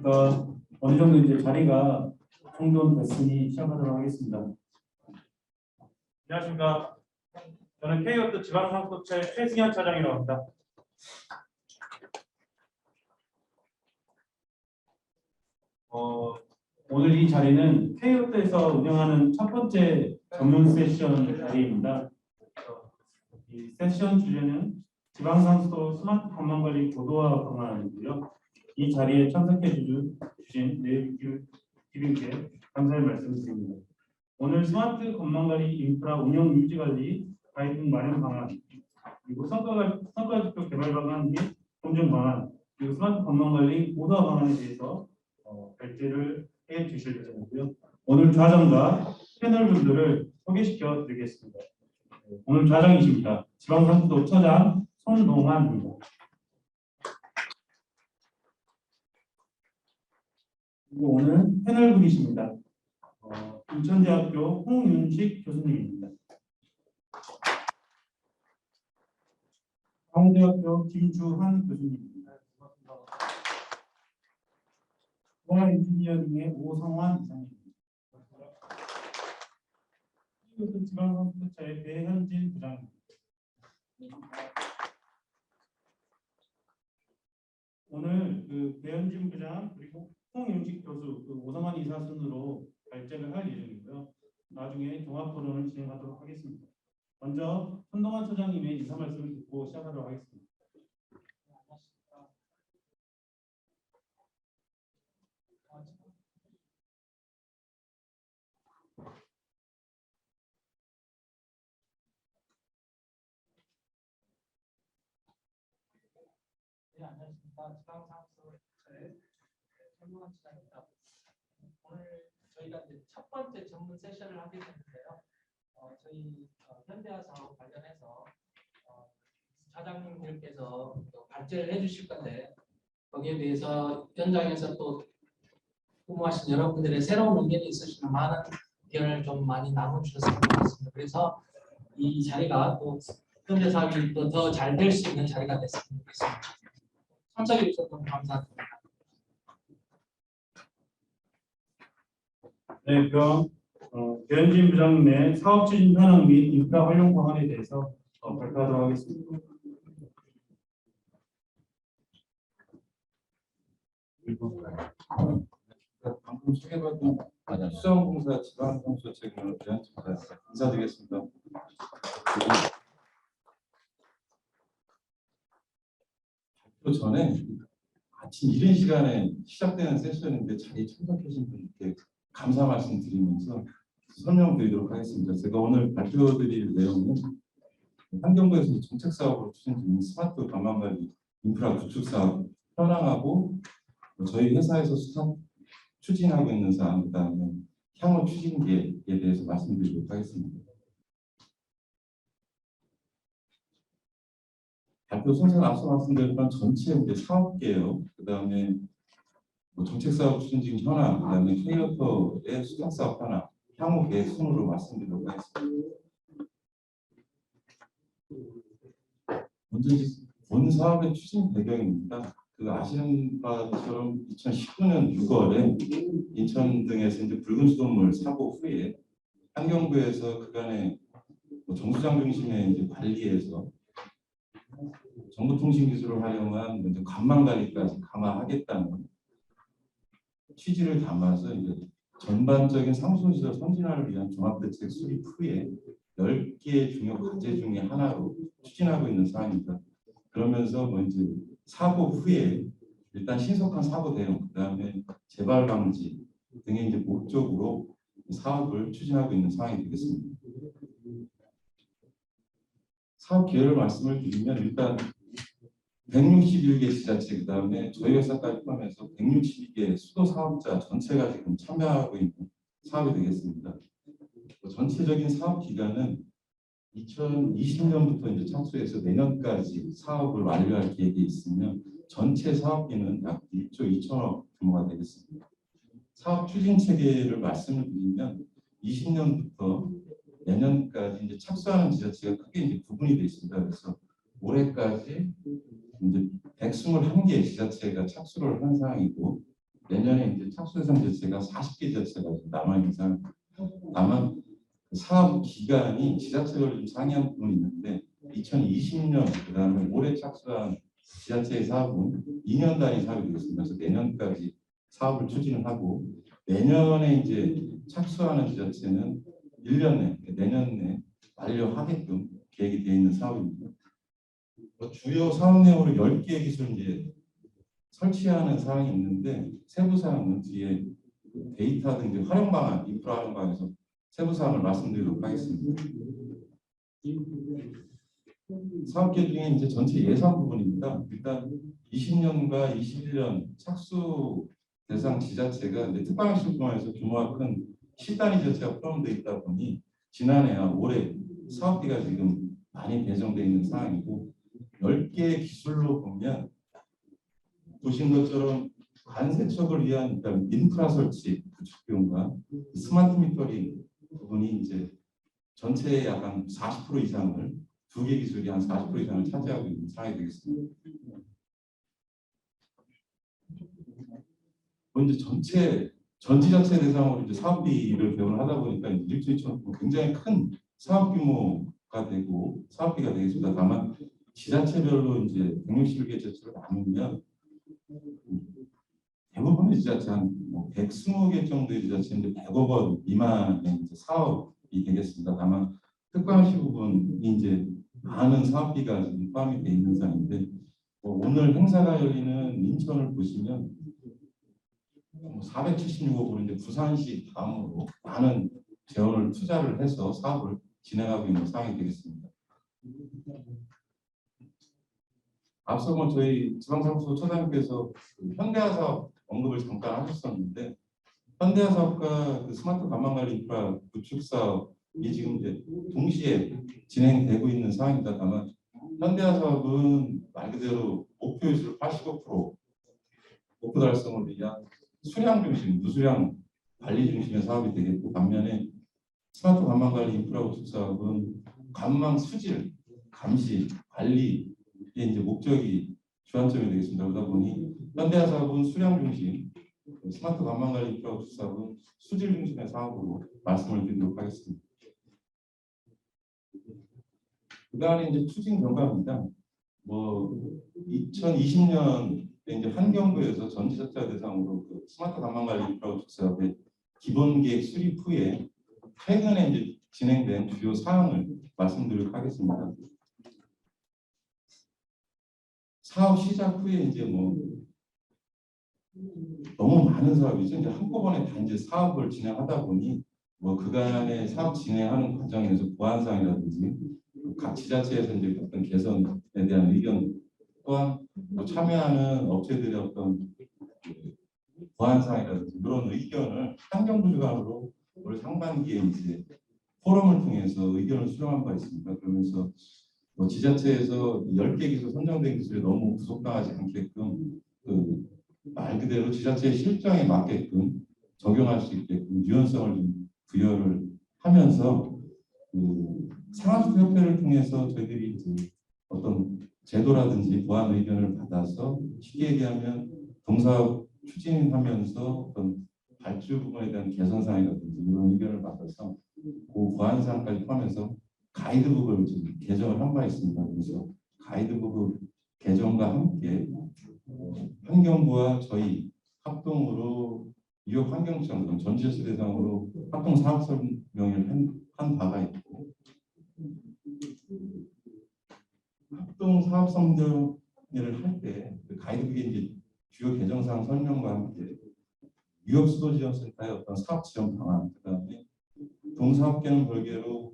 안녕하십니까. 어느 정도 이제 자리가 충돌됐으니 시작하도록 하겠습니다. 안녕하십니까. 저는 K워터 지방상속체 최승현 차장이라고 합니다. 오늘 이 자리는 K워터에서 운영하는 첫 번째 전문 세션 자리입니다. 이 세션 주제는 지방상수도 스마트 관광관리 고도화 방안이고요. 이 자리에 참석해 주신 내비님께 감사의 말씀드립니다. 오늘 스마트 관광관리 인프라 운영 유지관리 가이드 마련 방안, 그리고 성과지표 개발 방안 및 검증 방안, 그리고 스마트 관광관리 고도화 방안에 대해서 발제를 해 주실 예정이고요. 오늘 좌정과 패널 분들을 소개시켜 드리겠습니다. 오늘 좌정이십니다. 지방상수도 처장 손동환입니다. 그리고 오늘 패널 분이십니다. 인천대학교 홍윤식 교수님입니다. 강원대학교 김주환 교수님입니다. 공학 엔지니어링의 오성환 이사님입니다. 이것은 지방상수도처의 배현진 부장입니다. 오늘 배현진 부장 그리고 홍윤식 교수, 오성환 이사 순으로 발제를 할 예정이고요. 나중에 종합 토론을 진행하도록 하겠습니다. 먼저 손동환 처장님의 인사 말씀을 듣고 시작하도록 하겠습니다. 네, 안녕하십니까. 지방상수처의 손동환 처장입니다. 오늘 저희가 이제 첫 번째 전문 세션을 하게 됐는데요. 저희 현대화 사업 관련해서 차장님들께서 발제를 해주실 건데 거기에 대해서 현장에서 또 근무하신 여러분들의 새로운 의견이 있으시면 많은 의견을 좀 많이 나눠주셨으면 좋겠습니다. 그래서 이 자리가 또 현대 사업이 또 더 잘 될 수 있는 자리가 됐으면 좋겠습니다. 참석해 주셔서 너무 감사합니다. 네, 그럼 배현진 부장님의 사업 추진 현황 및 인프라 활용 방안에 대해서 발표하도록 하겠습니다. 방금 소개받은 수정공사 지방상수 책임을 배현진 부장입니다. 인사드리겠습니다. 그 전에 아침 이른 시간에 시작되는 세션인데 자리에 참석하신 분께 감사 말씀드리면서 설명드리도록 하겠습니다. 제가 오늘 발표드릴 내용은 환경부에서 정책사업으로 추진 중인 스마트 관광관리 인프라 구축 사업 현황하고 저희 회사에서 추진하고 있는 사항, 그다음에 향후 추진 계획에 대해서 말씀드리도록 하겠습니다. 발표 순서는 앞서 말씀드렸던 전체 사업계획, 그다음에 정책사업 추진 중인 현황, 그다음에 K워터의 수탁사업 현황, 향후 계획 순으로 말씀드리도록 하겠습니다. 먼저 본 사업의 추진 배경입니다. 아시는 바처럼 2019년 6월에 인천 등에서 붉은 수돗물 사고 후에 환경부에서 그간의 정수장 중심의 관리에서 정보통신 기술을 활용한 관망 관리까지 강화하겠다는 취지를 담아서 전반적인 상수시설 선진화를 위한 종합대책 수립 후에 10개의 중요 과제 중에 하나로 추진하고 있는 사안입니다. 그러면서 사고 후에 일단 신속한 사고 대응, 그다음에 재발 방지 등의 목적으로 사업을 추진하고 있는 사항이 되겠습니다. 사업 계획을 말씀을 드리면 일단 161개 지자체, 그다음에 저희 회사까지 포함해서 162개 수도 사업자 전체가 지금 참여하고 있는 사업이 되겠습니다. 전체적인 사업 기간은 2020년부터 착수해서 내년까지 사업을 완료할 계획이 있으며 전체 사업비는 약 1조 2천억 규모가 되겠습니다. 사업 추진 체계를 말씀을 드리면 20년부터 내년까지 착수하는 지자체가 크게 구분이 되어 있습니다. 그래서 올해까지 121개 지자체가 착수를 한 상황이고 내년에 이제 착수 대상 지자체가 40개 지자체가 남아 있는 상황. 다만 그 사업 기간이 지자체별로 좀 상이한 부분이 있는데 2020년 그다음에 올해 착수한 지자체의 사업은 2년 단위 사업이 되겠습니다. 그래서 내년까지 사업을 추진을 하고 내년에 이제 착수하는 지자체는 1년 내 내년 내 완료하게끔 계획이 되어 있는 사업입니다. 주요 사업 내용으로 10개 기술 이제 설치하는 사항이 있는데 세부 사항은 뒤에 그 데이터 등 이제 활용 방안, 인프라 활용 방안에서 세부 사항을 말씀드리도록 하겠습니다. 사업 계획 이제 전체 예산 부분입니다. 일단 20년과 21년 착수 대상 지자체가 이제 특방시설공항에서 규모가 큰 10단위 지자체가 포함되어 있다 보니 지난해와 올해 사업비가 지금 많이 배정되어 있는 상황이고 10개의 기술로 보면 보신 것처럼 관세척을 위한 일단 인프라 설치 구축 비용과 스마트 미터링 부분이 이제 전체의 약간 40% 이상을 두 개 기술이 한 40% 이상을 차지하고 있는 상황이 되겠습니다. 이제 전체 전 지자체 대상으로 이제 사업비를 배분을 하다 보니까 1조 2천억 굉장히 큰 사업 규모가 되고 사업비가 되겠습니다. 다만 지자체별로 이제 161개 지자체를 나누면 대부분의 지자체 한 120개 정도의 지자체인데 100억 원 미만의 이제 사업이 되겠습니다. 다만 특광시 부분이 이제 많은 사업비가 지금 포함이 되어 있는 상황인데 오늘 행사가 열리는 인천을 보시면 476억 원인데 부산시 다음으로 많은 재원을 투자를 해서 사업을 진행하고 있는 상황이 되겠습니다. 앞서 저희 지방사업소 처장님께서 그 현대화 사업 언급을 잠깐 하셨었는데 현대화 사업과 그 스마트 관광관리 인프라 구축 사업이 지금 이제 동시에 진행되고 있는 상황입니다. 다만 현대화 사업은 말 그대로 목표 효율 85% 목표 달성을 위한 수량 중심, 무수량 관리 중심의 사업이 되겠고 반면에 스마트 관광관리 인프라 구축 사업은 관광 수질, 감시, 관리의 이제 목적이 주안점이 되겠습니다. 그러다 보니 현대화 사업은 수량 중심, 스마트 관광관리 인프라 구축 사업은 수질 중심의 사업으로 말씀을 드리도록 하겠습니다. 그다음에 이제 추진 경과입니다. 2020년 이제 환경부에서 전 지자체 대상으로 그 스마트 관광관리 인프라 구축 사업의 기본 계획 수립 후에 최근에 이제 진행된 주요 사항을 말씀드리도록 하겠습니다. 사업 시작 후에 이제 너무 많은 사업이죠. 이제 한꺼번에 단지 사업을 진행하다 보니 그간의 사업 진행하는 과정에서 보안사항이라든지 각 지자체에서 이제 어떤 개선에 대한 의견 또한 참여하는 업체들의 어떤 보안사항이라든지 그런 의견을 환경부 주관으로 올 상반기에 이제 포럼을 통해서 의견을 수렴한 바 있습니다. 그러면서 지자체에서 10개 기술 선정된 기술이 너무 부속당하지 않게끔 말 그대로 지자체의 실정에 맞게끔 적용할 수 있게끔 유연성을 좀 부여를 하면서 상하수협회를 통해서 저희들이 이제 어떤 제도라든지 보안 의견을 받아서 쉽게 얘기하면 동사업 추진하면서 어떤 발주 부분에 대한 개선 사항이라든지 이런 의견을 받아서 그 보안 사항까지 포함해서 가이드북을 지금 개정을 한 바 있습니다. 그래서 가이드북 개정과 함께 환경부와 저희 합동으로 뉴욕 환경청 전 지자체 대상으로 합동 사업 설명을 한 바가 있고 합동 사업 설명을 할 때 그 가이드북에 이제 주요 개정 사항 설명과 함께 뉴욕 수도지원센터의 어떤 사업 지원 방안 그다음에 동사업계는 별개로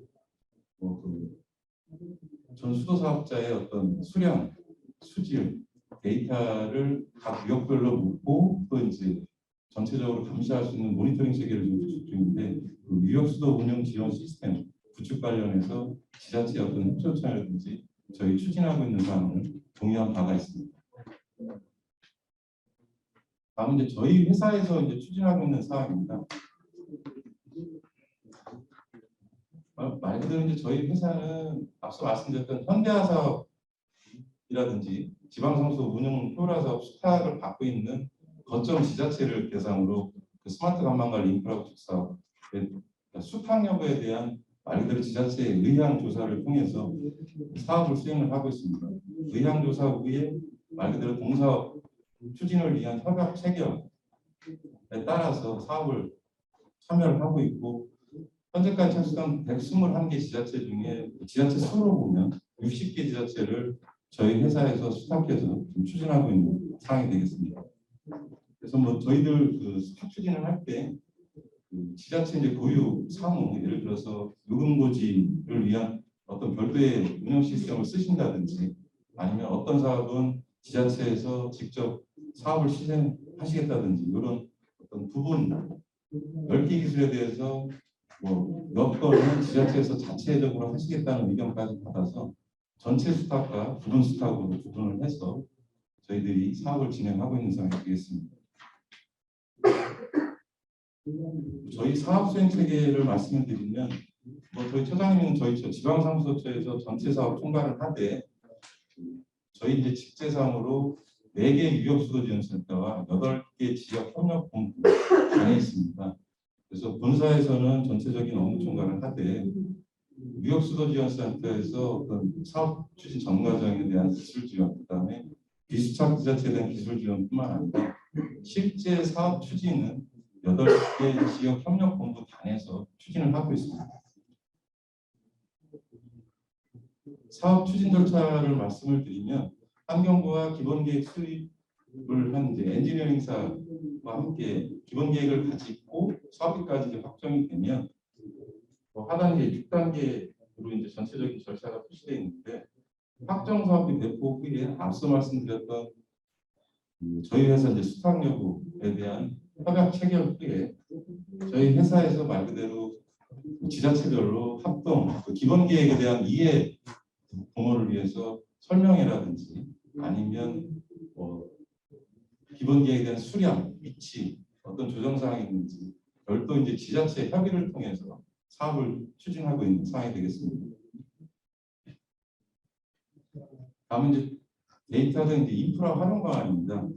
전 수도 사업자의 어떤 수량, 수질, 데이터를 각 구역별로 묻고 또 이제 전체적으로 감시할 수 있는 모니터링 체계를 지금 구축 중인데 그 뉴욕 수도 운영 지원 시스템 구축 관련해서 지자체의 어떤 협조 요청이라든지 저희 추진하고 있는 사항을 공유한 바가 있습니다. 다음 이제 저희 회사에서 이제 추진하고 있는 사항입니다. 말 그대로 이제 저희 회사는 앞서 말씀드렸던 현대화 사업이라든지 지방성소 운영 효율화 사업 수탁을 받고 있는 거점 지자체를 대상으로 그 스마트 관광관리 인프라 구축 사업, 수탁 여부에 대한 말 그대로 지자체의 의향 조사를 통해서 사업을 수행을 하고 있습니다. 의향 조사 후에 말 그대로 동사업 추진을 위한 협약 체결에 따라서 사업을 참여를 하고 있고, 현재까지 참석한 121개 지자체 중에 지자체 수로 보면 60개 지자체를 저희 회사에서 수탁해서 좀 추진하고 있는 상황이 되겠습니다. 그래서 뭐 저희들 그 수탁 추진을 할 때 그 지자체 이제 고유 사무, 예를 들어서 요금고지를 위한 어떤 별도의 운영 시스템을 쓰신다든지, 아니면 어떤 사업은 지자체에서 직접 사업을 실행하시겠다든지, 이런 어떤 부분 10개 기술에 대해서 뭐 몇 건은 지자체에서 자체적으로 하시겠다는 의견까지 받아서 전체 수탁과 부분 수탁으로 구분을 해서 저희들이 사업을 진행하고 있는 상황이 되겠습니다. 저희 사업 수행 체계를 말씀을 드리면, 뭐 저희 처장님은 저희 지방사무소처에서 전체 사업 총괄을 하되, 저희 이제 직제상으로 4개 유역수도지원센터와 8개 지역 협력본부 안에 있습니다. 그래서 본사에서는 전체적인 업무 총괄을 하되, 유역수도지원센터에서 어떤 사업 추진 전 과정에 대한 기술 지원, 그다음에 비수착 지자체에 대한 기술 지원뿐만 아니라 실제 사업 추진은 8개 지역 협력본부 단에서 추진을 하고 있습니다. 사업 추진 절차를 말씀을 드리면, 환경부와 기본계획 수립을 한 이제 엔지니어링사와 함께 기본계획을 가지고 사업비까지 이제 확정이 되면 하단계, 6단계로 이제 전체적인 절차가 표시되어 있는데, 확정 사업비 배포 후에 앞서 말씀드렸던 저희 회사 이제 수탁 여부에 대한 협약 체결 후에 저희 회사에서 말 그대로 지자체별로 합동 기본 계획에 대한 이해 공모를 위해서 설명회라든지, 아니면 기본 계획에 대한 수량, 위치, 어떤 조정 사항이 있는지 별도 이제 지자체 협의를 통해서 사업을 추진하고 있는 상황이 되겠습니다. 다음은 이제 데이터 등 인프라 활용 방안입니다.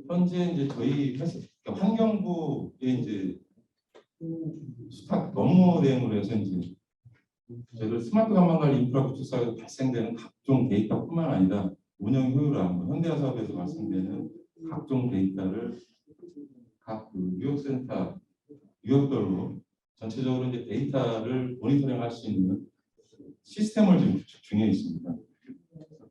현재 이제 저희 회사 환경부의 이제 수탁 업무 대행으로 해서 이제 저희들 스마트 관광관리 인프라 구축 사업에서 발생되는 각종 데이터뿐만 아니라 운영 효율화, 현대화 사업에서 발생되는 각종 데이터를 각 유역센터 유역별로 전체적으로 이제 데이터를 모니터링할 수 있는 시스템을 지금 구축 중에 있습니다.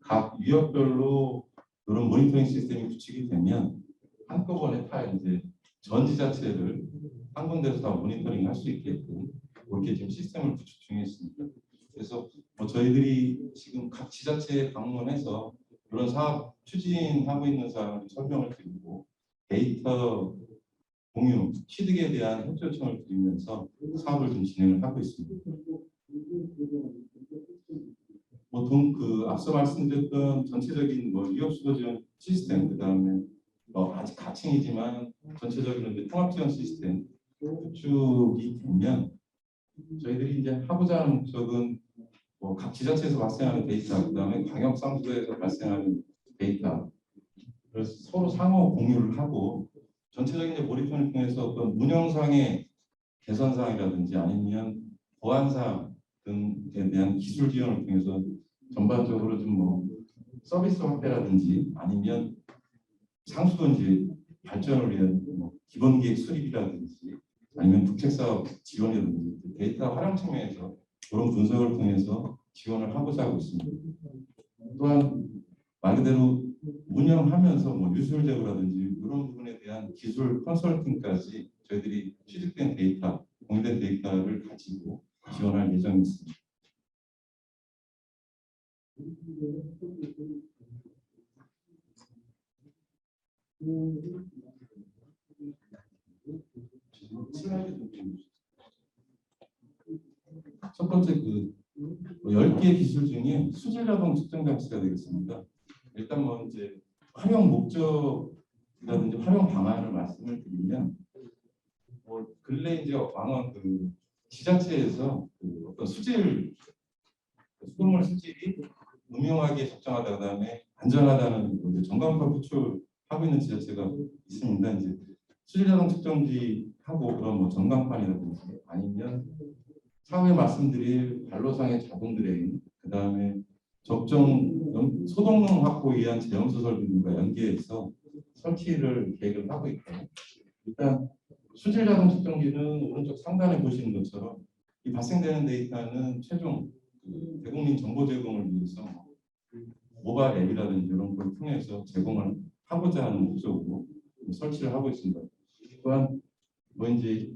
각 유역별로 이런 모니터링 시스템이 구축이 되면 한꺼번에 다 이제 전 지자체를 한 군데서 다 모니터링 할 수 있게끔 그렇게 지금 시스템을 구축 중에 있습니다. 그래서 뭐 저희들이 지금 각 지자체에 방문해서 이런 사업 추진하고 있는 사항을 설명을 드리고, 데이터 공유, 취득에 대한 협조 요청을 드리면서 사업을 좀 진행을 하고 있습니다. 보통 앞서 말씀드렸던 전체적인 유역수도 지원 시스템, 그다음에 아직 가칭이지만 전체적인 이제 통합 지원 시스템 구축이 되면 저희들이 이제 하고자 하는 목적은 각 지자체에서 발생하는 데이터, 그다음에 광역 상수도에서 발생하는 데이터, 그래서 서로 상호 공유를 하고 전체적인 이제 모니터링을 통해서 어떤 운영상의 개선사항이라든지 아니면 보안사항 등에 대한 기술 지원을 통해서 전반적으로 좀 서비스 확대라든지, 아니면 상수도 이제 발전을 위한 기본 계획 수립이라든지, 아니면 국책사업 지원이라든지 데이터 활용 측면에서 그런 분석을 통해서 지원을 하고자 하고 있습니다. 또한 말 그대로 운영하면서 유술 제고라든지 이런 부분에 대한 기술 컨설팅까지 저희들이 취득된 데이터, 공유된 데이터를 가지고 지원할 예정이 있습니다. 첫 번째 10개 기술 중에 수질 자동 측정 장치가 되겠습니다. 일단 이제 활용 목적이라든지 활용 방안을 말씀을 드리면, 근래 이제 왕원 지자체에서 어떤 수질 수돗물 수질이 음용하기에 적정하다, 그다음에 안전하다는 이제 전광판 표출하고 있는 지자체가 있습니다. 이제 수질자동 측정기하고 그런 뭐 전광판이라든지 아니면 차후에 말씀드릴 발로상의 자동 드레인, 그다음에 소독능 확보에 의한 제염소 설비들과 연계해서 설치를 계획을 하고 있고, 일단 수질 자동 측정기는 오른쪽 상단에 보시는 것처럼 이 발생되는 데이터는 최종 대국민 정보 제공을 위해서 모바일 앱이라든지 이런 걸 통해서 제공을 하고자 하는 목적으로 설치를 하고 있습니다. 또한 뭐 이제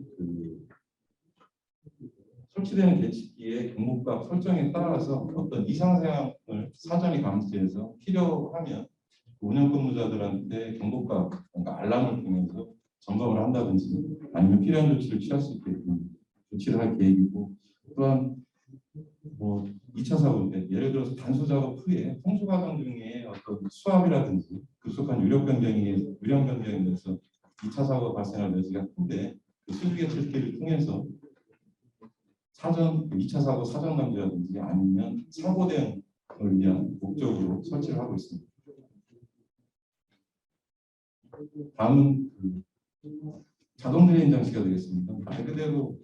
설치되는 계측기의 경보값 설정에 따라서 어떤 이상 사항을 사전에 감지해서 필요하면 운영 근무자들한테 경보값, 그러니까 알람을 통해서 점검을 한다든지 아니면 필요한 조치를 취할 수 있게끔 조치를 할 계획이고, 또한 뭐 2차 사고 때 예를 들어서 단수 작업 후에 홍수 과정 중에 어떤 수압이라든지 급속한 유령 변경에 대해서 2차 사고가 발생할 여지가 큰데 그 수주 계측기를 통해서 사전 2차 사고 사전 감지라든지 아니면 사고 대응을 위한 목적으로 설치를 하고 있습니다. 다음은 자동 드레인 장치가 되겠습니다. 말 그대로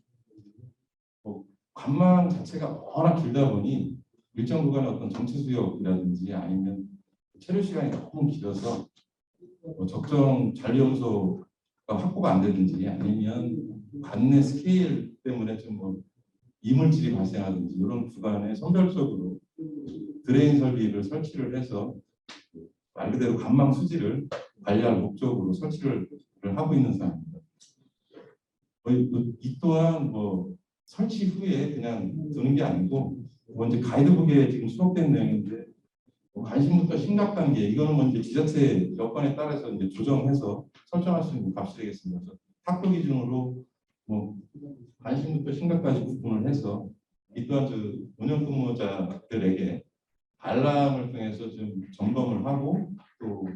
관망 자체가 워낙 길다 보니 일정 구간의 어떤 정체 수역이라든지 아니면 체류 시간이 너무 길어서 적정 잔류염소가 확보가 안 되든지 아니면 관내 스케일 때문에 좀 이물질이 발생하든지 이런 구간에 선별적으로 드레인 설비를 설치를 해서 말 그대로 관망 수질을 관리할 목적으로 설치를 하고 있는 상황입니다. 이 또한 설치 후에 그냥 두는 게 아니고 이제 가이드북에 지금 수록된 내용인데 관심부터 심각 단계, 이거는 이제 지자체 여건에 따라서 이제 조정해서 설정할 수 있는 값이 되겠습니다. 그래서 학교 기준으로 관심부터 심각까지 구분을 해서 이 또한 운영 근무자들에게 알람을 통해서 좀 점검을 하고 또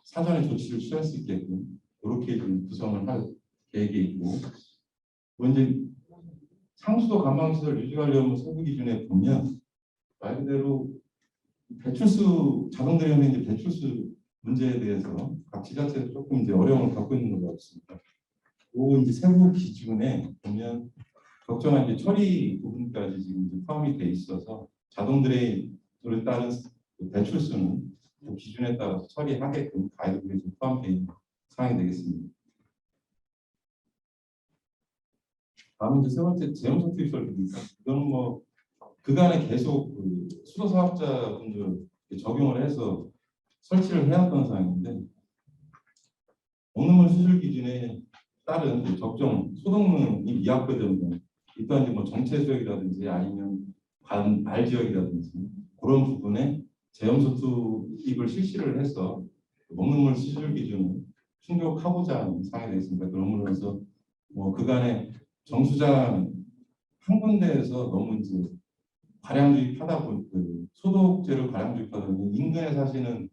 사전에 조치를 취할 수 있게끔 그렇게 좀 구성을 할 계획이 있고, 이제 상수도 관망시설 유지관리업무 세부 기준에 보면 말 그대로 배출수 자동 드레인 이제 배출수 문제에 대해서 각 지자체도 조금 이제 어려움을 갖고 있는 것 같습니다. 그 이제 세부 기준에 보면 적정한 이제 처리 부분까지 지금 이제 포함이 돼 있어서 자동 드레인을 따른 배출수는 그 기준에 따라서 처리하게끔 가이드북에 포함되어 있는 사항이 되겠습니다. 다음은 이제 세 번째 제염소 투입 설비입니다. 이거는 그간에 계속 수도 사업자분들 적용을 해서 설치를 해왔던 사항인데 먹는물 수질 기준에 따른 적정 소독능이 미약화되는 일단 이제 정체 지역이라든지 아니면 말 지역이라든지 그런 부분에 제염소 투입을 실시를 해서 먹는물 수질 기준을 충족하고자 하는 사항이 되겠습니다. 그러면서 그간에 정수장 한 군데에서 너무 이제 과량 주입하다 보니 소독제를 과량 주입하다 보니 인근에 사시는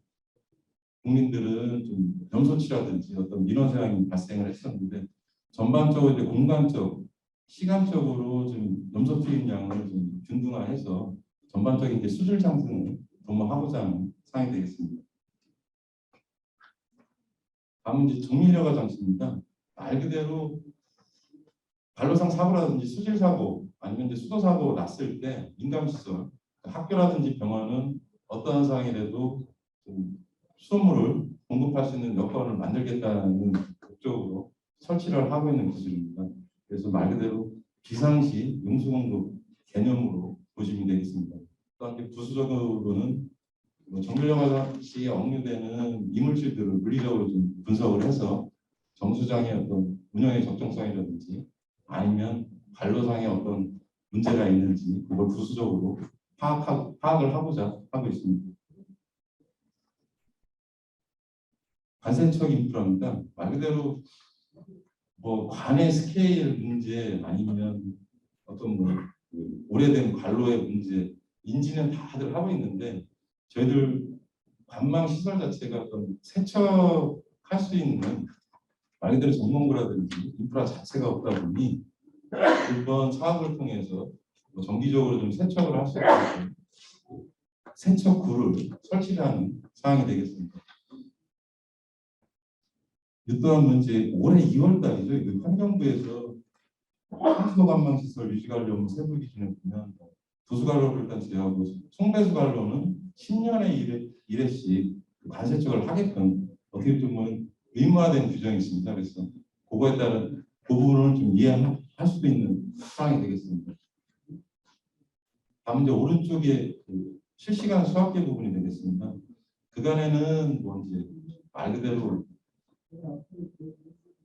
국민들은 좀 염소치라든지 어떤 민원 사항이 발생을 했었는데 전반적으로 이제 공간적, 시간적으로 좀 염소 투입량을 좀 균등화해서 전반적인 이제 수질 상승을 도모하고자 하는 사항이 되겠습니다. 다음은 이제 정밀여가 장치입니다. 말 그대로 발로상 사고라든지 수질 사고 아니면 이제 수도 사고 났을 때 민감시설, 학교라든지 병원은 어떠한 상황이라도 수돗물을 공급할 수 있는 여건을 만들겠다는 목적으로 설치를 하고 있는 기술입니다. 그래서 말 그대로 비상시 용수공급 개념으로 보시면 되겠습니다. 또한 부수적으로는 정밀여가 시에 억류되는 이물질들을 물리적으로 좀 분석을 해서 정수장의 어떤 운영의 적정성이라든지 아니면 관로상의 어떤 문제가 있는지 그걸 부수적으로 파악을 하고자 하고 있습니다. 관세척 인프라입니다. 말 그대로 관의 스케일 문제 아니면 어떤 오래된 관로의 문제 인지는 다들 하고 있는데 저희들 관망 시설 자체가 어떤 세척할 수 있는 말 그대로 전문구라든지 인프라 자체가 없다 보니 이번 사업을 통해서 정기적으로 좀 세척을 할 수 있도록 세척구를 설치하는 사항이 되겠습니다. 이 또한 문제 올해 2월 달이죠. 환경부에서 산소관망시설 유지관리업무 세부 기준에 보면 도수관로를 일단 제외하고 송배수관로는 10년에 1회씩 관세척을 하게끔 어떻게 보면 의무화된 규정이 있습니다. 그래서 그거에 따른 그 부분을 좀 이해할 수도 있는 사항이 되겠습니다. 다음 이제 오른쪽에 그 실시간 수학계 부분이 되겠습니다. 그간에는 뭐 이제 말 그대로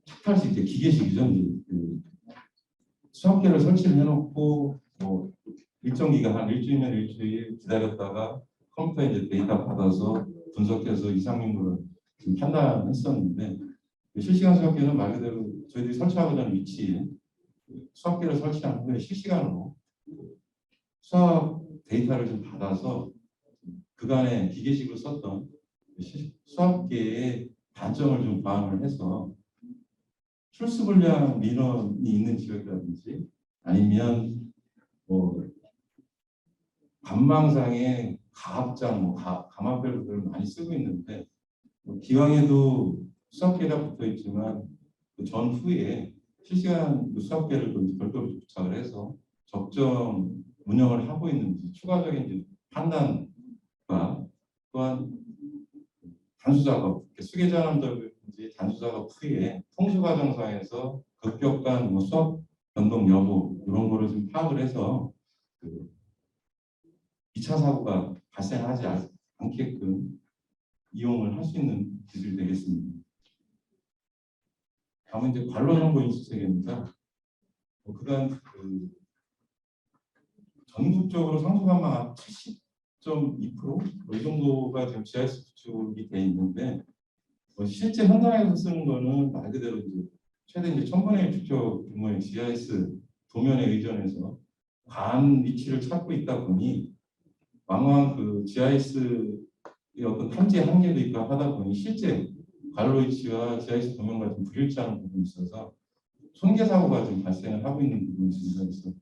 착할 수 있게 기계식이죠. 이제 그 수학계를 설치를 해놓고 뭐 일정 기간 한 일주일이면 일주일 기다렸다가 컴퓨터에 이제 데이터 받아서 분석해서 이상민물을 지금 판단했었는데 실시간 수학계는 말 그대로 저희들이 설치하고 난 위치에 수학계를 설치한 후에 실시간으로 수학 데이터를 좀 받아서 그간에 기계식으로 썼던 수학계의 단점을 좀 반영을 해서 출수불량 민원이 있는 지역이라든지 아니면 뭐 관망상의 가압장, 뭐 가마벨들을 많이 쓰고 있는데 뭐 기왕에도 수학계가 붙어 있지만 그 전후에 실시간 그 수학계를 별도로 부착을 해서 적정 운영을 하고 있는지 추가적인 이제 판단과 또한 단수 작업, 수계 전환도든지 단수 작업 후에 통수 과정상에서 급격한 뭐 수학 변동 여부 이런 거를 좀 파악을 해서 그 2차 사고가 발생하지 않게끔 이용을 할 수 있는 기술이 되겠습니다. 다음은 이제 관로 정보 인식 체계입니다. 그간 그 전국적으로 상수관망 70.2%이 정도가 지금 GIS 구축이 돼 있는데 실제 현장에서 쓰는 거는 말 그대로 이제 최대 이제 1000분의 1 축적 규모의 GIS 도면에 의존해서 관 위치를 찾고 있다 보니 왕왕 그 GIS의 어떤 탐지 한계도 있고 하다 보니 실제 관로 위치와 GIS 도면과 좀 불일치하는 부분이 있어서 손괴 사고가 지금 발생을 하고 있는 부분이 있습니다. 그래서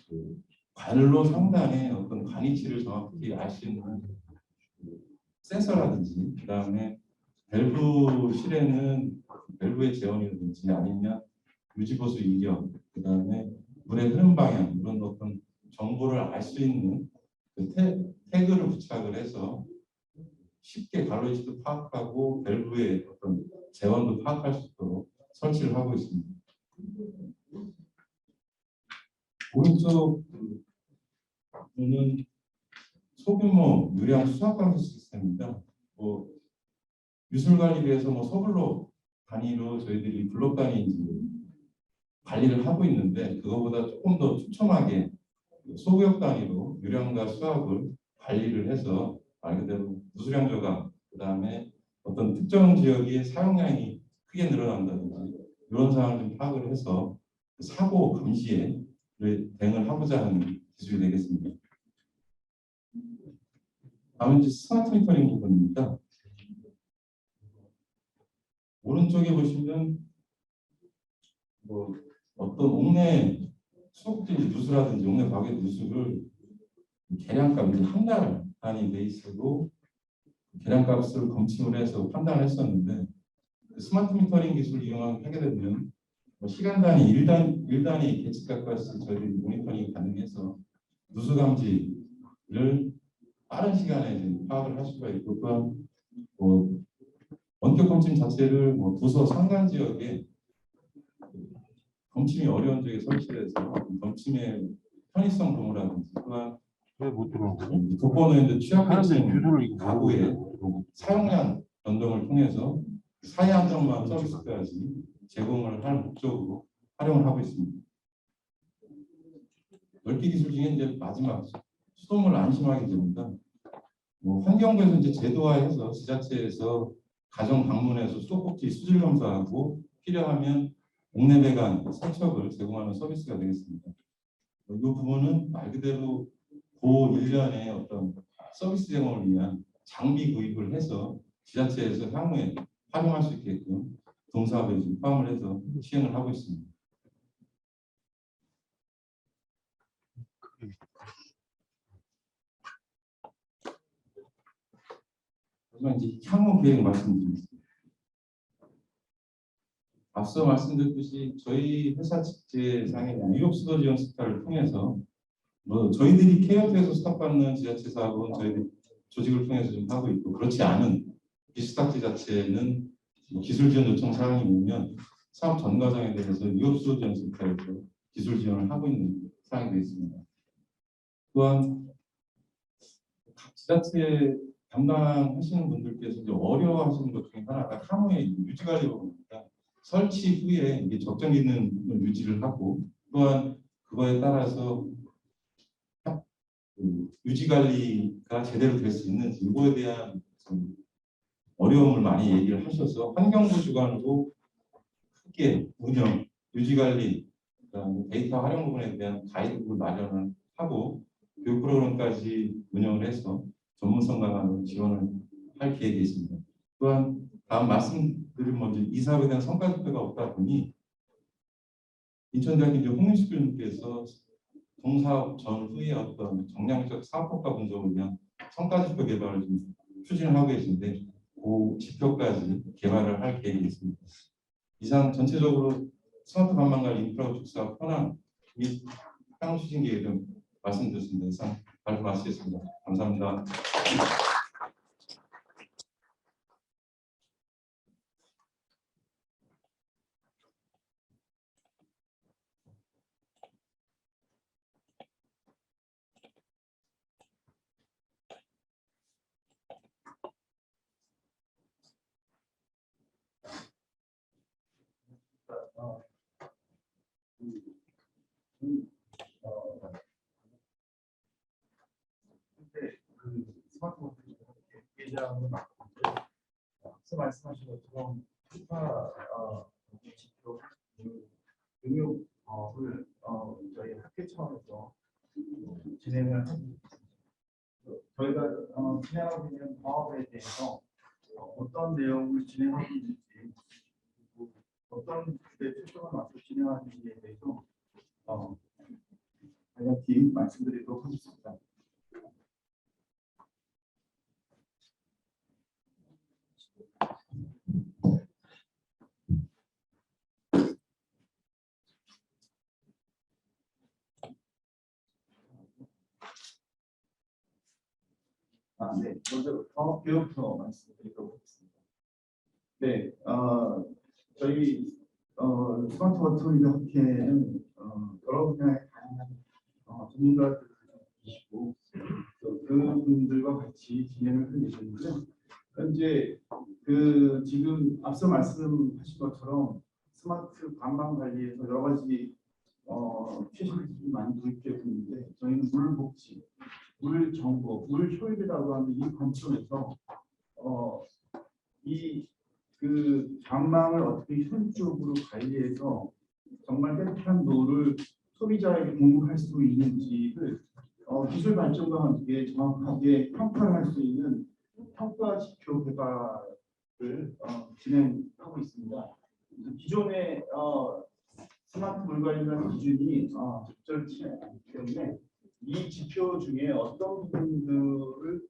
그 관로 상단에 어떤 관 위치를 정확히 알 수 있는 센서라든지 그다음에 밸브실에는 밸브의 재원이라든지 아니면 유지보수 이력 그다음에 물의 흐름 방향 이런 어떤 정보를 알 수 있는 그 태그를 부착을 해서 쉽게 관로 위치도 파악하고 밸브의 어떤 재원도 파악할 수 있도록 설치를 하고 있습니다. 오른쪽 는 소규모 유량 수학 감시 시스템입니다. 뭐 유술관리비에서 뭐 서블록 단위로 저희들이 블록 단위 관리를 하고 있는데 그거보다 조금 더 촘촘하게 소구역 단위로 유량과 수학을 관리를 해서 말 그대로 무수량 저감 그다음에 어떤 특정 지역의 사용량이 크게 늘어난다든지 이런 상황을 좀 파악을 해서 사고 감시에 대응을 하고자 하는 기술이 되겠습니다. 다음은 이제 스마트 미터링 부분입니다. 오른쪽에 보시면 뭐 어떤 옥내 수국지 누수라든지 옥내 과계 누수를 계량값 이제 한 달 단위 베이스로 계량값을 검침을 해서 판단을 했었는데 그 스마트 미터링 기술을 이용하게 되면 뭐 시간 단위, 일 단위 계측값까지 저희들이 모니터링이 가능해서 누수 감지를 빠른 시간에 이제 파악을 할 수가 있고 또한 뭐 원격 검침 자체를 뭐 도서 산간 지역에 검침이 어려운 지역에 설치해서 검침의 편의성 보호라든지 또한 왜 못 들어온 거지? 독거노인들 취약계층 주소를 이거 가구의 사용량 변동을 통해서 사회 안전망 서비스까지 제공을 할 목적으로 활용을 하고 있습니다. 넓기 기술 중에 이제 마지막 수돗물 안심하기 제도입니다. 뭐 환경부에서 이제 제도화해서 지자체에서 가정 방문해서 수도꼭지 수질 검사하고 필요하면 옥내 배관 세척을 제공하는 서비스가 되겠습니다. 이 부분은 말 그대로 고 1년의 어떤 서비스 제공을 위한 장비 구입을 해서 지자체에서 향후에 활용할 수 있게끔 동사업에 포함을 해서 시행을 하고 있습니다. 하지만 이제 향후 계획 말씀드리겠습니다. 앞서 말씀드렸듯이 저희 회사 직제상의 뉴욕 수도 지원 스타를 통해서 저희들이 케어트에서 스탑받는 지자체 사업은 저희들 조직을 통해서 좀 하고 있고, 그렇지 않은 비스타트 자체는 기술 지원 요청 사항이 오면 사업 전 과정에 대해서 뉴욕 수도 지원 센터에서 기술 지원을 하고 있는 사항이 되어 있습니다. 또한 각 지자체 담당하시는 분들께서 이제 어려워하시는 것 중에 하나가 향후의 유지 관리 부분입니다. 설치 후에 이게 적정 기능을 유지를 하고, 또한 그거에 따라서 유지 관리가 제대로 될 수 있는지 이거에 대한 좀 어려움을 많이 얘기를 하셔서 환경부 주관으로 크게 운영, 유지 관리, 그다음에 데이터 활용 부분에 대한 가이드북을 마련을 하고 교육 프로그램까지 운영을 해서 전문성 강화를 지원을 할 계획이 있습니다. 또한 다음 말씀드린 먼저 이 사업에 대한 성과 지표가 없다 보니 인천대학교 이제 홍윤식 교수님께서 동사업 전후의 어떤 정량적 사업효과 분석을 위한 성과 지표 개발을 좀 추진을 하고 계신데 그 지표까지 개발을 할 계획이 있습니다. 이상 전체적으로 스마트 관광관리 인프라 구축 사업 현황 및 향후 추진 계획을 말씀드렸습니다. 이상 발표 마치겠습니다. 감사합니다. 그 스마트폰 예장을 맡고 있는데 앞서 말씀하신 것처럼 스파 지표 응용을 저희 학회 차원에서 진행을 하고 있습니다. 저희가 진행하고 있는 사업에 대해서 어떤 내용을 진행하고 있는지, 그리고 어떤 주제 초점을 맞춰 진행하는지에 대해서 간략히 말씀드리도록 하겠습니다. 네, 먼저 사업계획부터 말씀드리도록 하겠습니다. 네, 저희 스마트 워터리드 학회는 여러 분야의 다양한 전문가들을 계시고 그분들과 같이 진행을 하고 계시는데요. 현재 지금 앞서 말씀하신 것처럼 스마트 관광 관리에서 여러 가지 최신 기술이 많이 도입되고 있는데 저희는 물 복지, 물 정보, 물 효율이라고 하는 이 관점에서 장망을 어떻게 효율적으로 관리해서 정말 깨끗한 물을 소비자에게 공급할 수 있는지를 기술 발전과 함께 정확하게 평가를 할 수 있는 평가 지표 개발을 진행하고 있습니다. 기존의 스마트 물 관리라는 기준이 적절치 않기 때문에 이 지표 중에 어떤 부분들을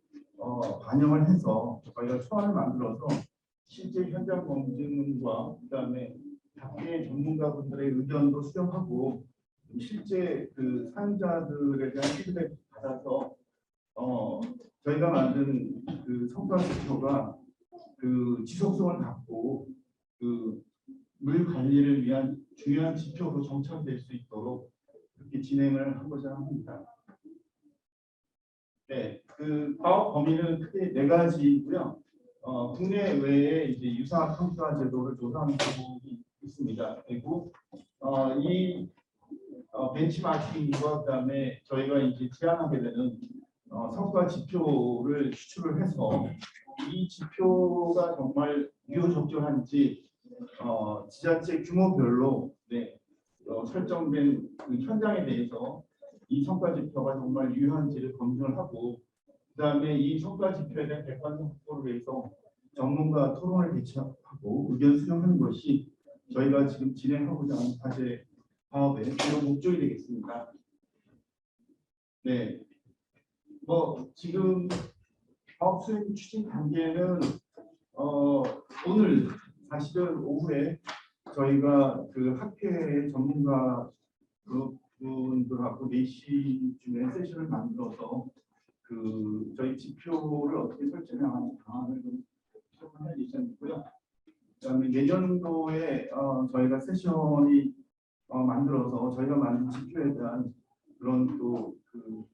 반영을 해서 저희가 초안을 만들어서 실제 현장 검증과 그다음에 학계 전문가분들의 의견도 수렴하고 실제 그 사용자들에 대한 피드백 받아서 저희가 만든 그 성과 지표가 그 지속성을 갖고 그 물 관리를 위한 중요한 지표로 정착될 수 있도록 그렇게 진행을 하고자 합니다. 네, 그 사업 범위는 크게 4가지이고요. 국내외에 이제 유사 평가 제도를 조사하는 방법이 있습니다. 그리고 이 벤치마킹과 그다음에 저희가 이제 제안하게 되는 성과 지표를 추출을 해서 이 지표가 정말 유효적절한지 지자체 규모별로 설정된 그 현장에 대해서 이 성과 지표가 정말 유효한지를 검증을 하고 그다음에 이 성과 지표에 대한 객관성 확보를 위해서 전문가 토론을 개최하고 의견 수렴하는 것이 저희가 지금 진행하고자 하는 과제 사업의 주요 목적이 되겠습니다. 네, 지금 사업 수행 추진 단계는 오늘 사실은 오후에 저희가 그 학회 전문가 그분들하고 4시쯤에 세션을 만들어서 그 저희 지표를 어떻게 설정하는 방안을 좀 설명할 예정이고요. 그다음에 내년도에 저희가 세션이 만들어서 저희가 만든 지표에 대한 그런 또 그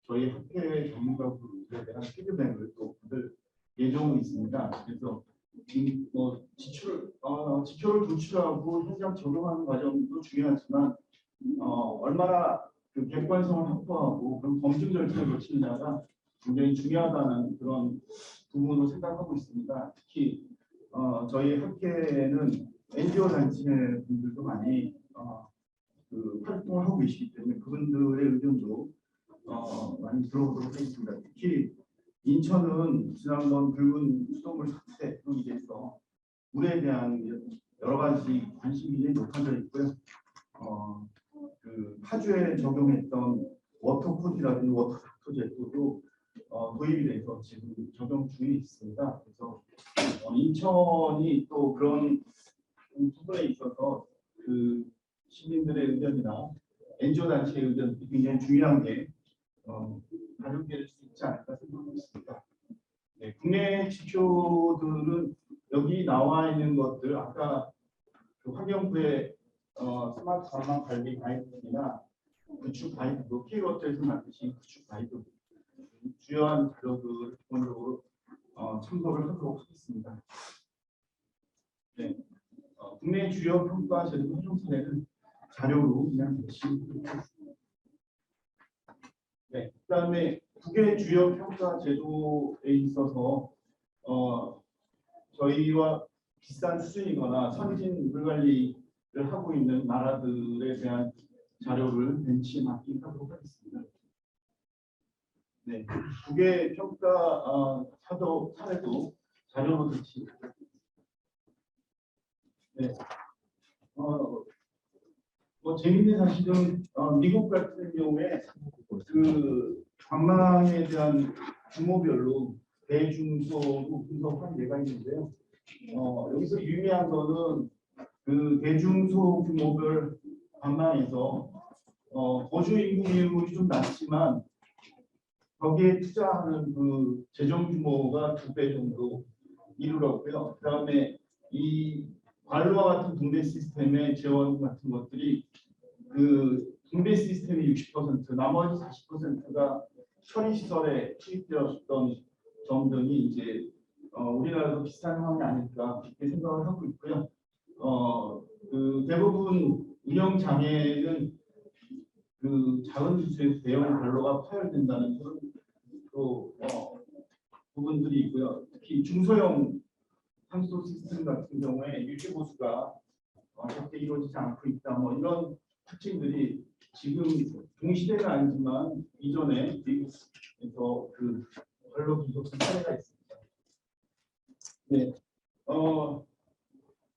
저희 학회 전문가들에 대한 피드백을 또 받을 예정이 있습니다. 그래서 뭐 지표를 도출하고 현장 적용하는 과정도 중요하지만 얼마나 그 객관성을 확보하고 그런 검증 절차를 거치느냐가 굉장히 중요하다는 그런 부분으로 생각하고 있습니다. 특히 저희 학회는 NGO 단체 분들도 많이 그 활동을 하고 계시기 때문에 그분들의 의견도 많이 들어보도록 하겠습니다. 특히 인천은 지난번 붉은 수돗물 사태로 인해서 물에 대한 여러 가지 관심이 높아져 있고요. 그 파주에 적용했던 워터코드라든지 워터닥터 제도도 도입이 돼서 지금 적용 중에 있습니다. 그래서 인천이 또 그런 부분에 있어서 그 시민들의 의견이나 NGO 단체의 의견이 굉장히 중요한 게 반영될 수 있지 않을까 생각하고 있습니다. 네, 국내 지표들은 여기 나와 있는 것들 아까 그 환경부의 스마트 관광 관리 가이드이나 구축 가이드, K워터에서 만드신 구축 가이드 주요한 자료들을 기본적으로 참고를 하도록 하겠습니다. 네, 국내 주요 평가 제도 활용 사례는 자료로 그냥 대시하겠습니다. 네, 그다음에 국외 주요 평가 제도에 있어서 저희와 비슷한 수준이거나 선진 물 관리를 하고 있는 나라들에 대한 자료를 벤치마킹하도록 하겠습니다. 네, 국외 평가 사례도 자료로 배치하겠습니다. 네, 뭐 재밌는 사실은 미국 같은 경우에 그 관망에 대한 규모별로 대중소로 분석한 예가 있는데요. 여기서 유의한 거는 그 대중소 규모별 관망에서 거주 인구율이 좀 낮지만 거기에 투자하는 그 재정 규모가 2배 정도 이르렀고요. 그다음에 이 관로와 같은 분배 시스템의 재원 같은 것들이 그 분배 시스템이 60%, 나머지 40%가 처리 시설에 투입되었던 점 등이 이제 우리나라도 비슷한 상황이 아닐까 그렇게 생각을 하고 있고요. 그 대부분 운영 장애는 그 작은 기수에서 대형 관로가 파열된다는 그런 또 부분들이 있고요. 특히 중소형 상수 시스템 같은 경우에 유지 보수가 절대 이루어지지 않고 있다. 뭐 이런 특징들이 지금 동시대는 아니지만 이전에 미국에서 그 관로 분석한 사례가 있습니다. 네,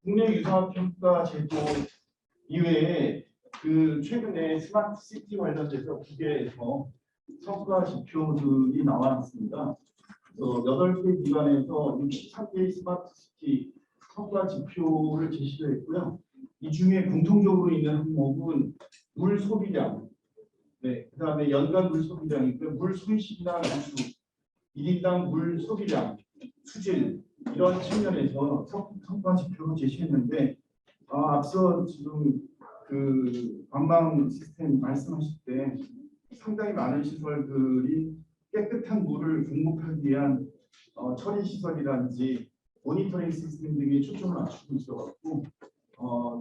국내 유사학 평가 제도 이외에 그 최근에 스마트 시티 관련돼서 국외에서 성과 지표들이 나왔습니다. 8개 기관에서 63개의 스마트 시티 성과 지표를 제시를 했고요. 이 중에 공통적으로 있는 항목은 물 소비량, 네, 그다음에 연간 물 소비량이고요. 물 손실이나 누수, 1인당 물 소비량, 수질 이런 측면에서 성과 지표를 제시했는데 앞서 지금 그 관망 시스템 말씀하실 때 상당히 많은 시설들이 깨끗한 물을 공급하기 위한 처리 시설이라든지 모니터링 시스템 등에 초점을 맞추고 있어갖고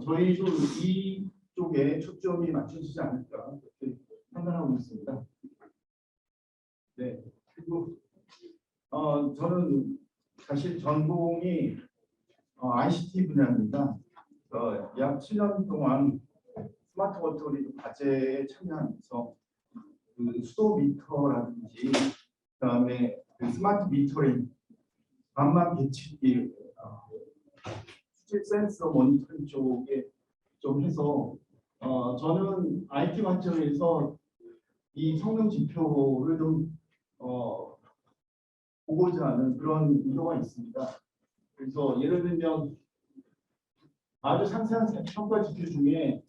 저희도 이쪽에 초점이 맞춰지지 않을까 그렇게 판단하고 있습니다. 네, 그리고 저는 사실 전공이 ICT 분야입니다. 약 7년 동안 스마트 워터리 과제에 참여하면서 그 수도 미터라든지 그다음에 그 스마트 미터링, 반만 배치기, 수질 센서 모니터링 쪽에 좀 해서 저는 IT 관점에서 이 성능 지표를 좀 보고자 하는 그런 의도가 있습니다. 그래서 예를 들면 아주 상세한 평가 지표 중에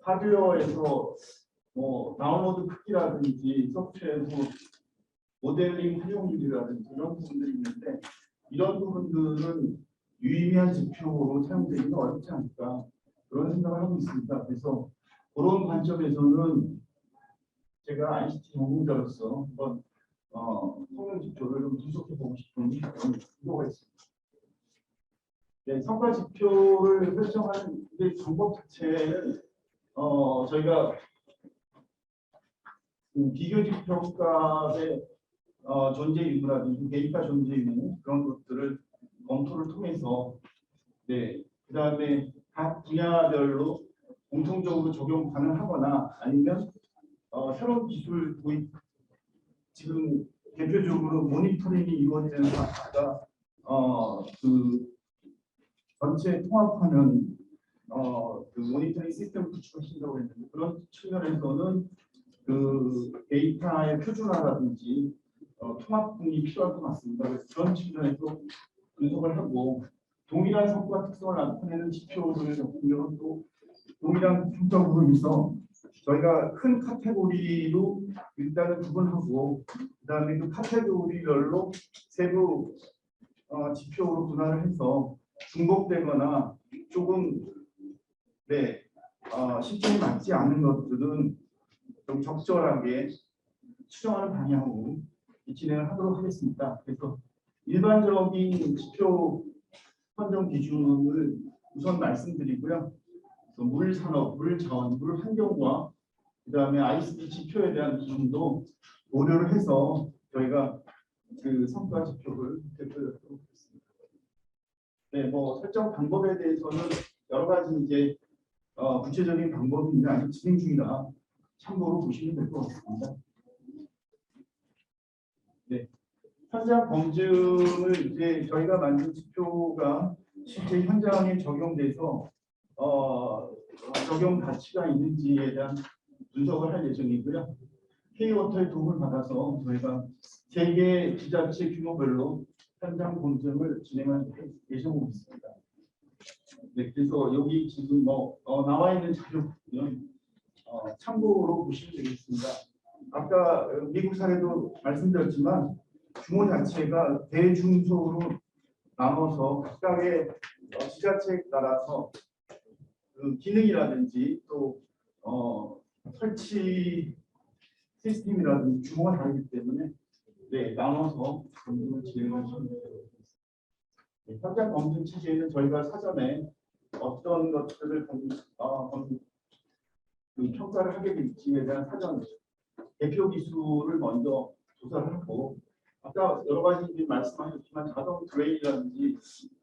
하드웨어에서 뭐 다운로드 크기라든지 소프트웨어 모델링 활용률이라든지 이런 부분들이 있는데 이런 부분들은 유의미한 지표로 사용되기는 어렵지 않을까 그런 생각을 하고 있습니다. 그래서 그런 관점에서는 제가 ICT 전공자로서 한번 성능 지표를 좀 분석해 보고 싶은 그런 의도가 있습니다. 네, 성과 지표를 설정하는 이 방법 자체는 저희가 비교직 평가의 존재 유무라든지 데이터 존재 유무 그런 것들을 검토를 통해서 네, 그다음에 각 분야별로 공통적으로 적용 가능하거나 아니면 새로운 기술 도입 지금 대표적으로 모니터링이 이루어지는 사업가 그 전체 통합하는 그 모니터링 시스템을 구축하신다고 했는데 그런 측면에서는 그 데이터의 표준화라든지 통합이 필요할 것 같습니다. 그래서 그런 측면에서 분석을 하고 동일한 성과 특성을 나타내는 지표들 같은 경우는 또 동일한 평가구로 해서 저희가 큰 카테고리로 일단은 구분하고 그다음에 그 카테고리별로 세부 지표로 분할을 해서 중복되거나 조금 네 시점이 맞지 않는 것들은 좀 적절하게 수정하는 방향으로 진행을 하도록 하겠습니다. 그래서 일반적인 지표 선정 기준을 우선 말씀드리고요. 물 산업, 물 자원, 물 환경과 그다음에 ICT 지표에 대한 기준도 고려를 해서 저희가 그 성과 지표를 대표하도록 하겠습니다. 네, 뭐 설정 방법에 대해서는 여러 가지 이제 구체적인 방법인데 아직 진행 중이라 참고로 보시면 될 것 같습니다. 네, 현장 검증을 이제 저희가 만든 지표가 실제 현장에 적용돼서 적용 가치가 있는지에 대한 분석을 할 예정이고요. K-워터의 도움을 받아서 저희가 3개 지자체 규모별로 현장 검증을 진행할 예정으로 있습니다. 네, 그래서 여기 지금 나와 있는 자료는 참고로 보시면 되겠습니다. 아까 미국 사례도 말씀드렸지만 규모 자체가 대중소로 나눠서 각각의 지자체에 따라서 그 기능이라든지 또 설치 시스템이라든지 규모가 다르기 때문에 네, 나눠서 검증을 진행하시면 됩니다. 네, 현장 검증 체계는 저희가 사전에 어떤 것들을 평가를 하게 될지에 대한 사전 대표 기술을 먼저 조사를 하고 아까 여러 가지 말씀하셨지만 자동 드레인이라든지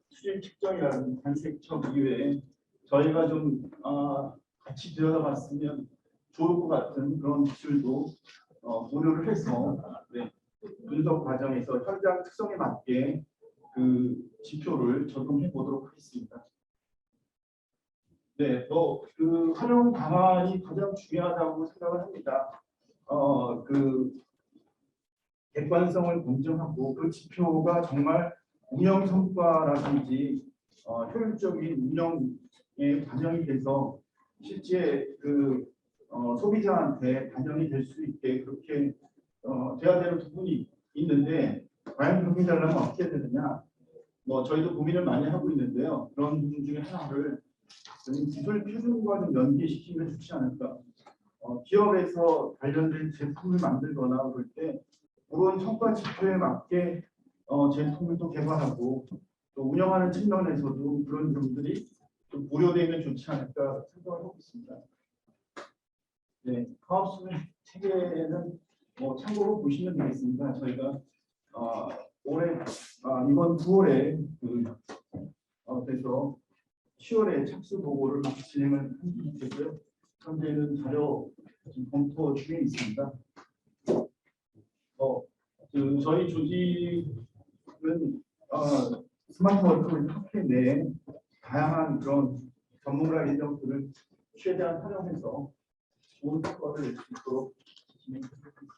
수질 측정이라든지 관색청 이외에 저희가 좀 같이 들여다봤으면 좋을 것 같은 그런 기술도 고려를 해서 네, 분석 과정에서 현장 특성에 맞게 그 지표를 적용해 보도록 하겠습니다. 네, 그 활용 방안이 가장 중요하다고 생각을 합니다. 그 객관성을 검증하고 그 지표가 정말 운영 성과라든지 효율적인 운영에 반영이 돼서 실제 그 소비자한테 반영이 될 수 있게 그렇게 돼야 되는 부분이 있는데 과연 그렇게 되려면 어떻게 되느냐? 저희도 고민을 많이 하고 있는데요. 그런 부분 중에 하나를 기술 표준과 좀 연계시키면 좋지 않을까? 기업에서 관련된 제품을 만들거나 그럴 때 그런 성과 지표에 맞게 제품을 또 개발하고 또 운영하는 측면에서도 그런 점들이 좀 고려되면 좋지 않을까 생각을 하고 있습니다. 네, 사업수행 체계는 참고로 보시면 되겠습니다. 저희가 올해 이번 9월에 그래서 10월에 착수 보고를 진행을 하고요. 현재는 자료 지금 검토 중에 있습니다. 저희 조직은 스마트 워크를 학회 내에 다양한 그런 전문가 인력들을 최대한 활용해서 좋은 성과를 낼 수 있도록 진행하겠습니다.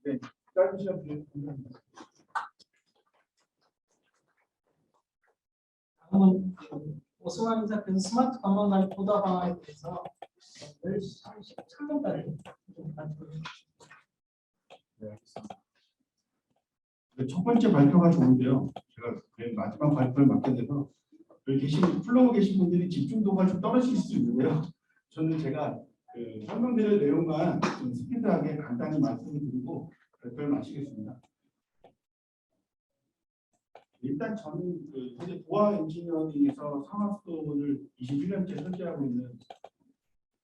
네, 짧은 시간 주셔서 감사합니다. 한번 오승환 이사께서 스마트 관광관리 보도 방안에 대해서 13년까지 좀 발표를 첫 번째 발표가 좋은데요. 제가 맨 마지막 발표를 맡게 돼서 여기 플로어 계신 분들이 집중도가 좀 떨어질 수 있는데요. 저는 제가 설명드릴 내용만 좀 스피드하게 간단히 말씀을 드리고 발표를 마치겠습니다. 일단 저는 현재 도화 엔지니어링에서 상하수도를 21년째 설계하고 있는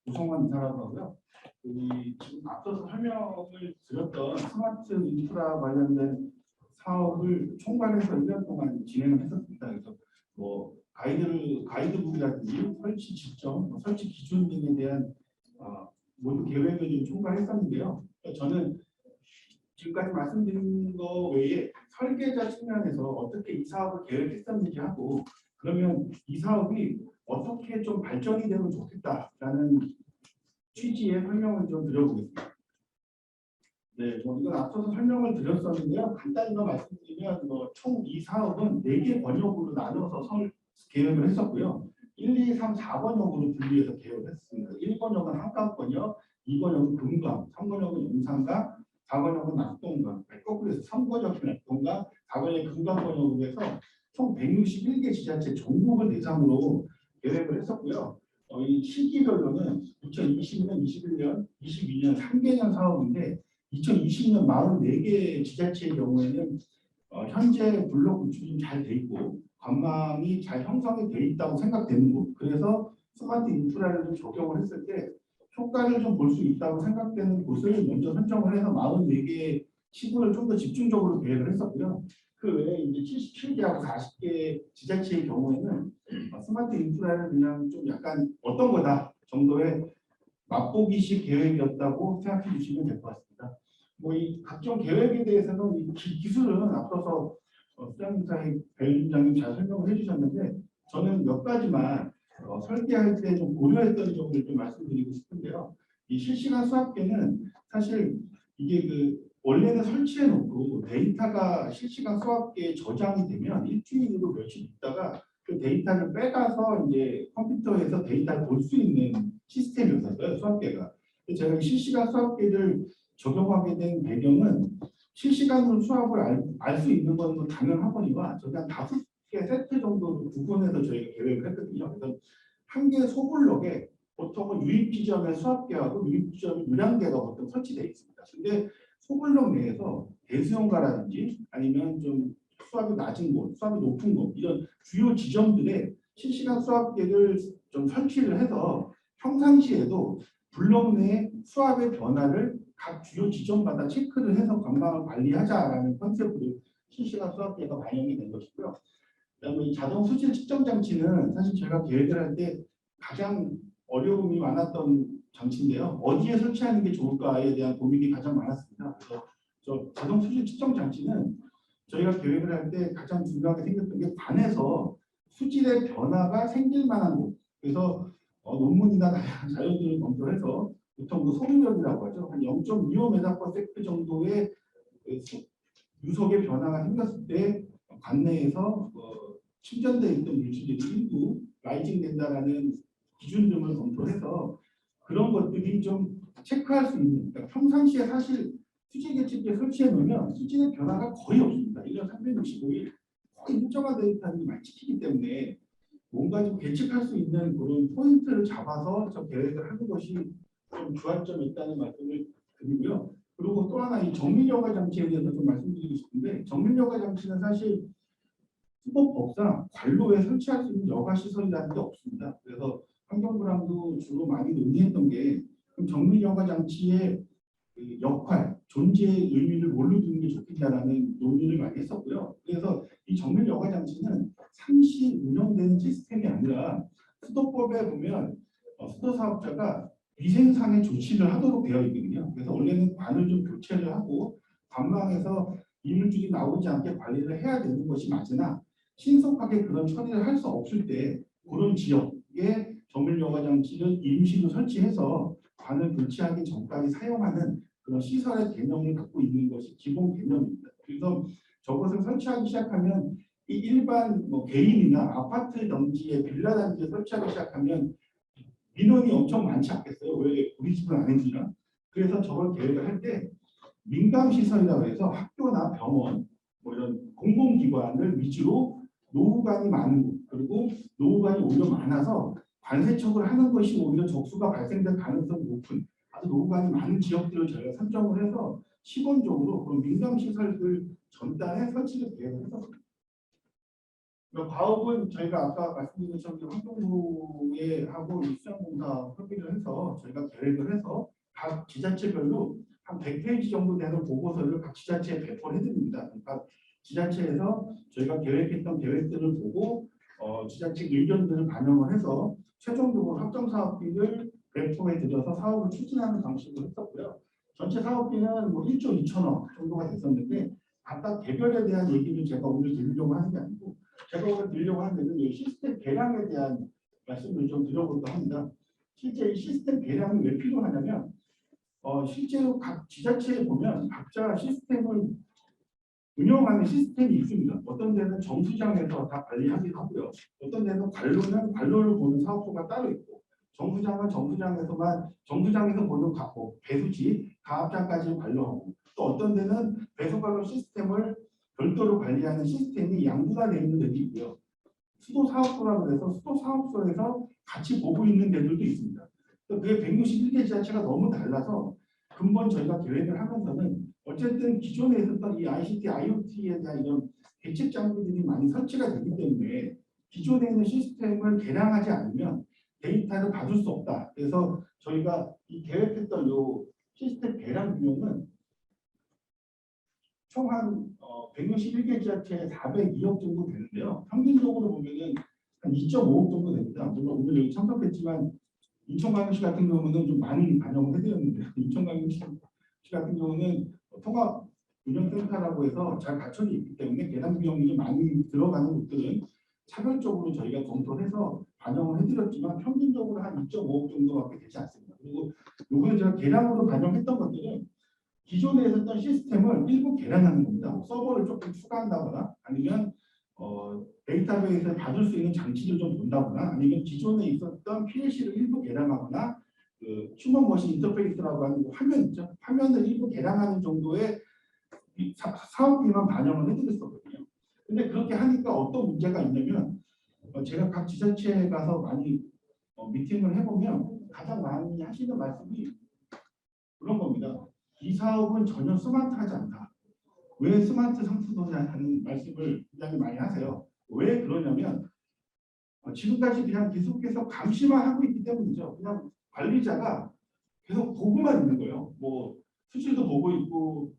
우성환 이사라고 하고요. 지금 앞서서 설명을 드렸던 스마트 인프라 관련된 사업을 총괄해서 1년 동안 진행을 했었습니다. 그래서 뭐 가이드북이라든지 설치 지점, 설치 기준 등에 대한 모든 계획을 좀 총괄했었는데요. 저는 지금까지 말씀드린 거 외에 설계자 측면에서 어떻게 이 사업을 계획했었는지 하고 그러면 이 사업이 어떻게 좀 발전이 되면 좋겠다라는 취지의 설명을 좀 드려보겠습니다. 네, 이건 앞서서 설명을 드렸었는데요. 간단히만 말씀드리면 총 이 사업은 4개 번역으로 나눠서 계획을 했었고요. 1, 2, 3, 4번역으로 분리해서 계획을 했습니다. 1번역은 한강번역, 2번역은 금강, 3번역은 용산강, 4번역은 낙동강, 거꾸로 해서 3번역은 낙동강, 4번역은 금강번역으로 해서 총 161개 지자체 전국을 대상으로 계획을 했었고요. 이 시기별로는 2020년, 21년, 22년 3개년 사업인데 2020년 44개 지자체의 경우에는 현재 블록 구축이 잘 돼 있고 관망이 잘 형성이 돼 있다고 생각되는 곳. 그래서 스마트 인프라를 좀 적용을 했을 때 효과를 좀 볼 수 있다고 생각되는 곳을 먼저 선정을 해서 44개 시군을 좀 더 집중적으로 계획을 했었고요. 그 외에 이제 77개하고 40개 지자체의 경우에는 스마트 인프라를 그냥 좀 약간 어떤 거다 정도의 맛보기식 계획이었다고 생각해 주시면 될 것 같습니다. 뭐 이 각종 계획에 대해서는 이 기술은 앞서서 수장님사의 배윤장님 잘 설명을 해주셨는데 저는 몇 가지만 설계할 때 좀 고려했던 점을 좀 말씀드리고 싶은데요. 이 실시간 수학계는 사실 이게 원래는 설치해놓고 데이터가 실시간 수학계에 저장이 되면 일주일으로 며칠 있다가 그 데이터를 빼가서 이제 컴퓨터에서 데이터를 볼 수 있는 시스템이었어요. 수학계가. 제가 실시간 수학계를 적용하게 된 배경은 실시간으로 수학을 알 수 있는 건 당연하거니와 저희 한 5개 세트 정도로 구분해서 저희가 계획을 했거든요. 그래서 한 개 소블록에 보통은 유입 지점의 수학계하고 유입 지점의 유량계가 보통 설치되어 있습니다. 근데 소블록 내에서 대수용가라든지 아니면 좀 수압이 낮은 곳, 수압이 높은 곳 이런 주요 지점들에 실시간 수압계를 좀 설치를 해서 평상시에도 블록 내 수압의 변화를 각 주요 지점마다 체크를 해서 관광을 관리하자라는 컨셉으로 실시간 수압계가 반영이 된 것이고요. 그다음에 이 자동 수질 측정 장치는 사실 제가 계획을 할 때 가장 어려움이 많았던 장치인데요. 어디에 설치하는 게 좋을까에 대한 고민이 가장 많았습니다. 그래서 저 자동 수질 측정 장치는 저희가 계획을 할 때 가장 중요하게 생겼던 게 관에서 수질의 변화가 생길 만한 곳. 그래서 논문이나 다양한 자료들을 검토해서 보통 소비력이라고 하죠. 한 0.25m/s 정도의 유속의 변화가 생겼을 때 관내에서 침전되어 있던 물질들이 일부 라이징된다라는 기준 등을 검토해서 그런 것들이 좀 체크할 수 있는 그러니까 평상시에 사실 수질 계측기에 설치해 놓으면 수질의 변화가 거의 없습니다. 1년 365일 거의 일정한 데이터들이 많이 찍히기 때문에 뭔가 좀 계측할 수 있는 그런 포인트를 잡아서 저 계획을 하는 것이 좀 주안점이 있다는 말씀을 드리고요. 그리고 또 하나 이 정밀여과 장치에 대해서 좀 말씀드리고 싶은데 정밀여과 장치는 사실 수법법상 관로에 설치할 수 있는 여과 시설이라는 게 없습니다. 그래서 환경부랑도 주로 많이 논의했던 게 그럼 정밀여과 장치의 그 역할, 존재의 의미를 뭘로 두는 게 좋겠냐라는 논의를 많이 했었고요. 그래서 이 정밀여과 장치는 상시 운영되는 시스템이 아니라 수도법에 보면 수도사업자가 위생상의 조치를 하도록 되어 있거든요. 그래서 원래는 관을 좀 교체를 하고 관망에서 이물질이 나오지 않게 관리를 해야 되는 것이 맞으나 신속하게 그런 처리를 할 수 없을 때 그런 지역에 정밀여과 장치를 임시로 설치해서 관을 교체하기 전까지 사용하는 그런 시설의 개념을 갖고 있는 것이 기본 개념입니다. 그래서 저것을 설치하기 시작하면 이 일반 뭐 개인이나 아파트 단지에 빌라 단지에 설치하기 시작하면 민원이 엄청 많지 않겠어요? 왜 우리 집은 안 해주냐? 그래서 저걸 계획을 할 때 민감시설이라고 해서 학교나 병원 뭐 이런 공공기관을 위주로 노후관이 많은 곳, 그리고 노후관이 오히려 많아서 관세척을 하는 것이 오히려 적수가 발생될 가능성이 높은 아주 노후관이 많은 지역들을 저희가 선정을 해서 시범적으로 그런 민감시설들 전단에 설치를 계획을 했었습니다. 과업은 저희가 아까 말씀드린 것처럼 환경부에 하고 수양공사 협의를 해서 저희가 계획을 해서 각 지자체별로 한 100페이지 정도 되는 보고서를 각 지자체에 배포를 해드립니다. 그러니까 지자체에서 저희가 계획했던 계획들을 보고 지자체 의견들을 반영을 해서 최종적으로 확정사업비를 배포해 드려서 사업을 추진하는 방식으로 했었고요. 전체 사업비는 뭐 1조 2천억 정도가 됐었는데 아까 개별에 대한 얘기를 제가 오늘 드리려고 하는 게 아니고 제가 오늘 드리려고 하는 데는 이 시스템 개량에 대한 말씀을 좀 드려볼까 합니다. 실제 이 시스템 개량이 왜 필요하냐면 실제로 각 지자체에 보면 각자 시스템을 운영하는 시스템이 있습니다. 어떤 데는 정수장에서 다 관리하기도 하고요. 어떤 데는 관로는 관로를 보는 사업소가 따로 있고 정수장은 정수장에서 보는 배수지 가압장까지 관로하고 또 어떤 데는 배수관로 시스템을 별도로 관리하는 시스템이 양부가 되어 있는 데도 있고요. 수도사업소라고 해서 수도사업소에서 같이 보고 있는 데들도 있습니다. 그게 161개 지자체가 너무 달라서 근본 저희가 계획을 하면서는 어쨌든 기존에 있었던 이 ICT, IoT에 대한 이런 대책 장비들이 많이 설치가 되기 때문에 기존에 있는 시스템을 개량하지 않으면 데이터를 받을 수 없다. 그래서 저희가 이 계획했던 이 시스템 개량 비용은 총 한 161개 지자체에 402억 정도 되는데요. 평균적으로 보면은 한 2.5억 정도 됩니다. 물론 오늘 여기 참석했지만 인천광역시 같은 경우는 좀 많이 반영을 해드렸는데 인천광역시 같은 경우는 통합 운영센터라고 해서 잘 갖춰져 있기 때문에 개량 비용이 좀 많이 들어가는 곳들은 차별적으로 저희가 검토해서 반영을 해드렸지만 평균적으로 한 2.5억 정도밖에 되지 않습니다. 그리고 요번에 제가 개량으로 반영했던 것들은 기존에 있었던 시스템을 일부 개량하는 겁니다. 뭐 서버를 조금 추가한다거나 아니면 데이터베이스에 받을 수 있는 장치를 좀 본다거나 아니면 기존에 있었던 PLC를 일부 개량하거나 그 휴먼 머신 인터페이스라고 하는 그 화면 있죠. 화면을 일부 개량하는 정도의 사업비만 반영을 해드렸었거든요. 근데 그렇게 하니까 어떤 문제가 있냐면 제가 각 지자체에 가서 많이 미팅을 해보면 가장 많이 하시는 말씀이 그런 겁니다. 이 사업은 전혀 스마트하지 않다. 왜 스마트 상수도냐 하는 말씀을 굉장히 많이 하세요. 왜 그러냐면 지금까지 그냥 계속해서 감시만 하고 있기 때문이죠. 그냥 관리자가 계속 보고만 있는 거예요. 뭐 수질도 보고 있고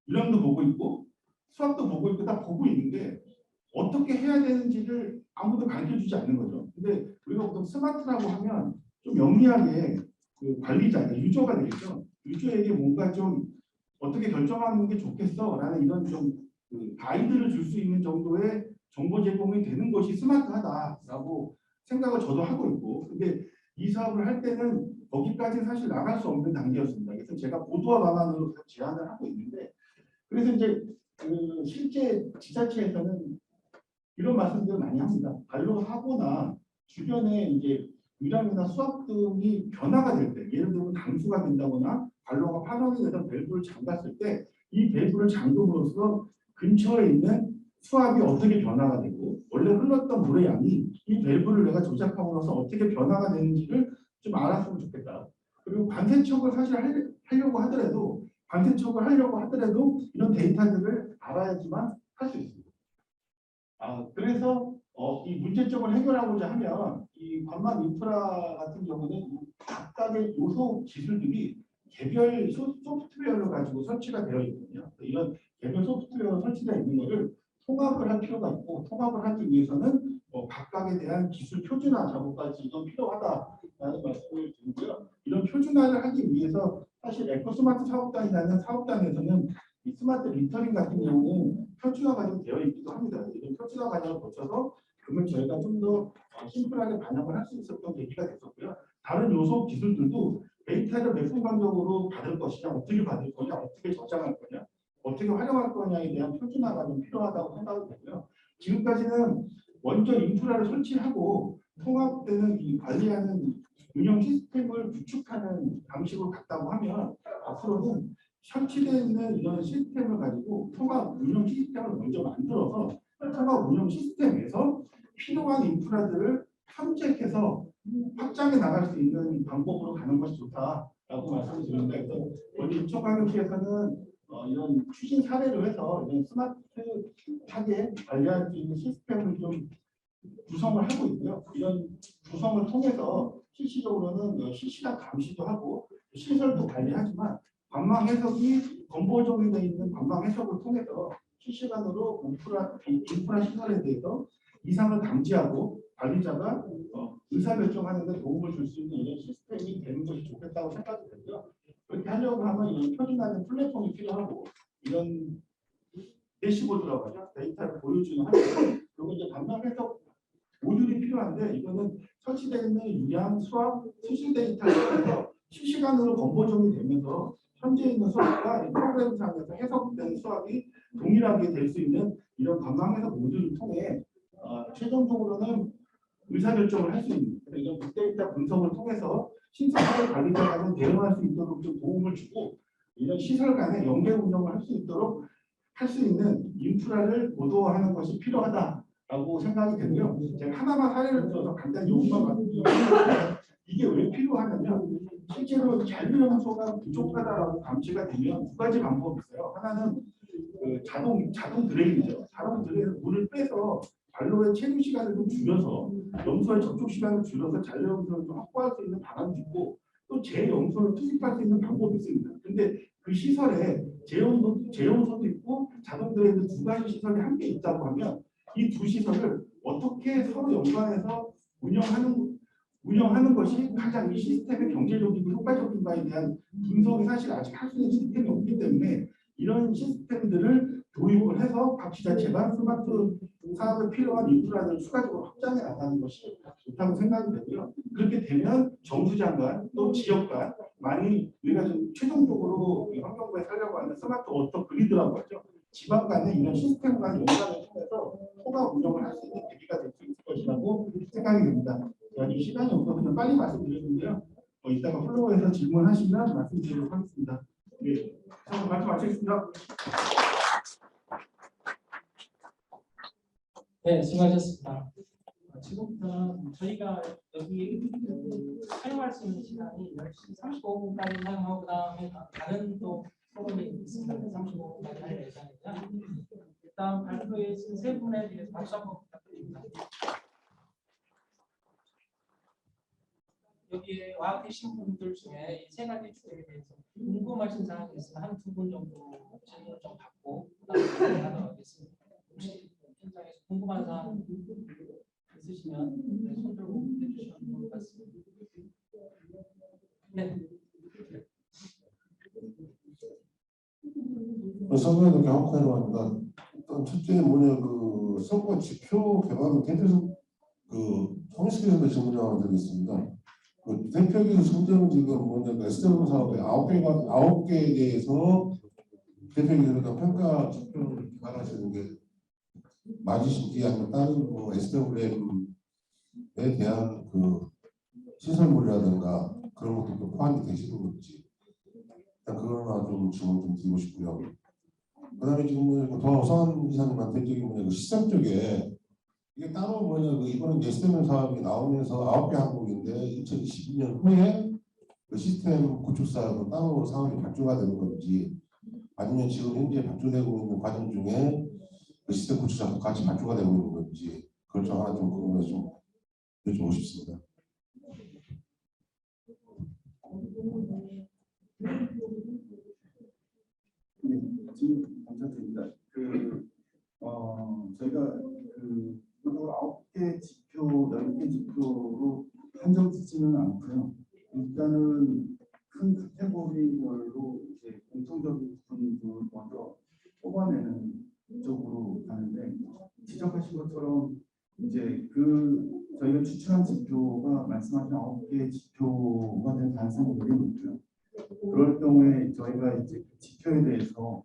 유량도 보고 있고 수압도 보고 있고 다 보고 있는데 어떻게 해야 되는지를 아무도 가르쳐주지 않는 거죠. 근데 우리가 보통 스마트라고 하면 좀 영리하게 그 관리자, 유저가 되겠죠. 유저에게 뭔가 좀 어떻게 결정하는 게 좋겠어라는 이런 좀 그 가이드를 줄 수 있는 정도의 정보 제공이 되는 것이 스마트하다라고 생각을 저도 하고 있고, 근데 이 사업을 할 때는 거기까지 사실 나갈 수 없는 단계였습니다. 그래서 제가 고도화 방안으로 제안을 하고 있는데, 그래서 이제 그 실제 지자체에서는 이런 말씀들을 많이 합니다. 관로하거나 주변에 이제 유량이나 수압 등이 변화가 될 때, 예를 들면 당수가 된다거나 관로가 파손이 돼서 밸브를 잠갔을 때 이 밸브를 잠금으로써 근처에 있는 수압이 어떻게 변화가 되고 원래 흘렀던 물의 양이 이 밸브를 내가 조작함으로써 어떻게 변화가 되는지를 좀 알았으면 좋겠다. 그리고 관세척을 사실 하려고 하더라도 이런 데이터들을 알아야지만 할 수 있습니다. 그래서 이 문제점을 해결하고자 하면 이 관망 인프라 같은 경우는 각각의 요소 기술들이 개별 소프트웨어를 가지고 설치가 되어 있거든요. 이런 개별 소프트웨어 설치가 있는 것을 통합을 할 필요가 있고, 통합을 하기 위해서는 각각에 대한 기술 표준화 작업까지 이건 필요하다라는 말씀을 드리고요. 이런 표준화를 하기 위해서 사실 에코스마트 사업단이라는 사업단에서는 이 스마트 리터링 같은 경우는 표준화 과정이 되어 있기도 합니다. 이런 표준화 과정을 거쳐서 그러면 저희가 좀 더 심플하게 반영을 할 수 있었던 계기가 됐었고요. 다른 요소 기술들도 데이터를 몇 분간적으로 받을 것이냐, 어떻게 받을 거냐, 어떻게 저장할 거냐, 어떻게 활용할 거냐에 대한 표준화가 좀 필요하다고 생각이 되고요. 지금까지는 먼저 인프라를 설치하고 통합되는 이 관리하는 운영 시스템을 구축하는 방식으로 갔다고 하면 앞으로는 설치되어 있는 이런 시스템을 가지고 통합 운영 시스템을 먼저 만들어서 통합 운영 시스템에서 필요한 인프라들을 탐색해서 확장해 나갈 수 있는 방법으로 가는 것이 좋다라고 말씀을 드립니다. 그래서 어제 인천광역시에서는 이런 추진 사례로 해서 이런 스마트하게 관리할 수 있는 시스템을 좀 구성을 하고 있고요. 이런 구성을 통해서 실시적으로는 실시간 감시도 하고 시설도 관리하지만 관광 해석이 건보정이 되어 있는 관광 해석을 통해서 실시간으로 인프라 시설에 대해서 이상을 감지하고 관리자가 의사결정하는 데 도움을 줄 수 있는 이런 시스템이 되는 것이 좋겠다고 생각이 되고요. 그렇게 하려고 하면 이런 표준화된 플랫폼이 필요하고 이런 대시보드라고 하죠. 데이터를 보여주는 환경 그리고 이제 관광 해석 모듈이 필요한데 이거는 설치되어 있는 유량, 수학, 수시 데이터를 통해서 실시간으로 건보정이 되면서 현재 있는 수학과 프로그램상에서 해석된 수학이 동일하게 될 수 있는 이런 관광 해석 모듈을 통해 최종적으로는 의사결정을 할 수 있는 이런 빅데이터 분석을 통해서 신선하게 관리자가 대응할 수 있도록 좀 도움을 주고 이런 시설 간의 연계 운영을 할 수 있도록 할 수 있는 인프라를 고도화하는 것이 필요하다라고 생각이 되고요. 제가 하나만 사례를 들어서 간단히 요구만 말씀드리면 이게 왜 필요하냐면 실제로 잔류염소가 부족하다라고 감지가 되면 두 가지 방법이 있어요. 하나는 그 자동 드레인이죠. 자동 드레인 물을 빼서 관로의 체류 시간을 좀 줄여서 염소의 접촉 시간을 줄여서 잔류염소를 좀 확보할 수 있는 방안도 있고 또 재염소를 투입할 수 있는 방법이 있습니다. 근데 그 시설에 재염소도 있고 자동 드레인 두 가지 시설이 함께 있다고 하면 이 두 시설을 어떻게 서로 연관해서 운영하는 것이 가장 이 시스템의 경제적이고 효과적인가에 대한 분석이 사실 아직 할 수 있는 시스템이 없기 때문에 이런 시스템들을 도입을 해서 각 지자체가 스마트 사업에 필요한 인프라를 추가적으로 확장해 나가는 것이 좋다고 생각이 되고요. 그렇게 되면 정부장 간 또 지역 간 많이 우리가 좀 최종적으로 환경부에 살려고 하는 스마트 워터 그리드라고 하죠. 지방 간의 이런 시스템 간 연관을 통해서 통합 운영을 할 수 있는 계기가 될 수 있을 것이라고 생각이 됩니다. 아직 시간이 없어서 그냥 빨리 말씀드렸는데요. 이따가 플로어에서 질문하시면 말씀드리도록 하겠습니다. 네, 저는 말씀 마치겠습니다. 네, 수고하셨습니다. 지금부터는 저희가 여기 사용할 수 있는 시간이 10시 35분까지 사용하고 그다음에 다른 또 프로그램이 있습니다. 35분까지 할 예정이고요. 일단 발표해 주신 세 분에 대해서 박수 한번 부탁드립니다. 여기에 와 계신 분들 중에 이 세 가지 주제에 대해서 궁금하신 사항이 있으면 한 두 분 정도 질문을 좀 받고 그다음에 하도록 하겠습니다. 혹시 현장에서 궁금한 사항 있으시면 손 들고 해주시면 좋을 것 같습니다. 네. 선거에도 경험사로 합니다. 일단 첫째 뭐냐 그 선거 지표 개발은 대표적 그 성실에서 질문을 하나 드리겠습니다. 그 대표적인 성적은 지금 뭐냐 그 SW 사업의 9개에 대해서 대표적으로 평가 지표를 개발하시는 게 맞으신지 아니면 다른 뭐 SWM에 대한 그 시설물이라든가 그런 것들도 포함이 되시는 건지 일단 그거나 좀 질문 좀 드리고 싶고요. 그다음에 지금 더 우선 이사님한테 저기 뭐냐 그 시장 쪽에 이게 따로 뭐냐 그 이번에 SWM 사업이 나오면서 9개 항목인데 2022년 후에 그 시스템 구축 사업은 따로 사업이 발주가 되는 건지 아니면 지금 현재 발주되고 있는 과정 중에 그 시스템 구축 사업도 같이 발주가 되고 있는 건지 그걸 좀 하나 좀 궁금해서 좀 여쭤보고 싶습니다. 네, 지금 감사드립니다. 저희가 모두 9개 지표, 10개 지표로 한정짓지는 않고요. 일단은 큰 카테고리별로 이제 공통적인 부분을 먼저 뽑아내는 쪽으로 가는데 지적하신 것처럼 이제 저희가 추천한 지표가 말씀하신 9개 지표가 될 가능성이 되게 높고요. 그럴 경우에 저희가 이제 그 지표에 대해서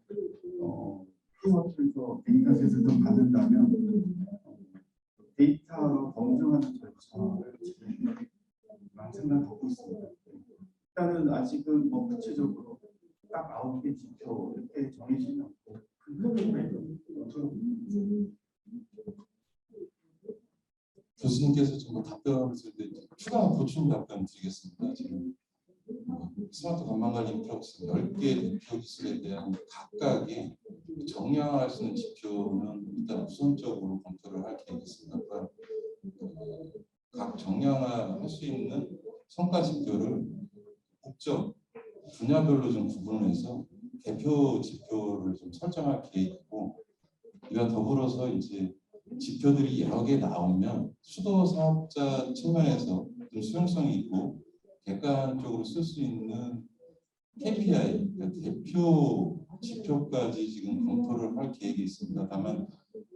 인터넷에서 좀 받는다면 데이터로 검증하는 절차를 지금 생각하고 있습니다. 일단은 아직은 뭐 구체적으로 딱 9개 지표 이렇게 정해지지 않고 큰 흐름을 교수님께서 좀 답변을 드릴 때 추가 보충 답변 드리겠습니다. 지금 스마트 건강관리 인프라국스 10개 대표 기술에 대한 각각의 정량할 수 있는 지표는 일단 우선적으로 검토를 할 계획이습니다. 그러니까 각 정량할 수 있는 성과 지표를 국적 분야별로 좀 구분해서 대표 지표를 좀 설정할 계획이고, 이와 더불어서 이제 지표들이 여러 개 나오면 수도 사업자 측면에서 좀 수용성이 있고 객관적으로 쓸 수 있는 KPI, 그러니까 대표 지표까지 지금 검토를 할 계획이 있습니다. 다만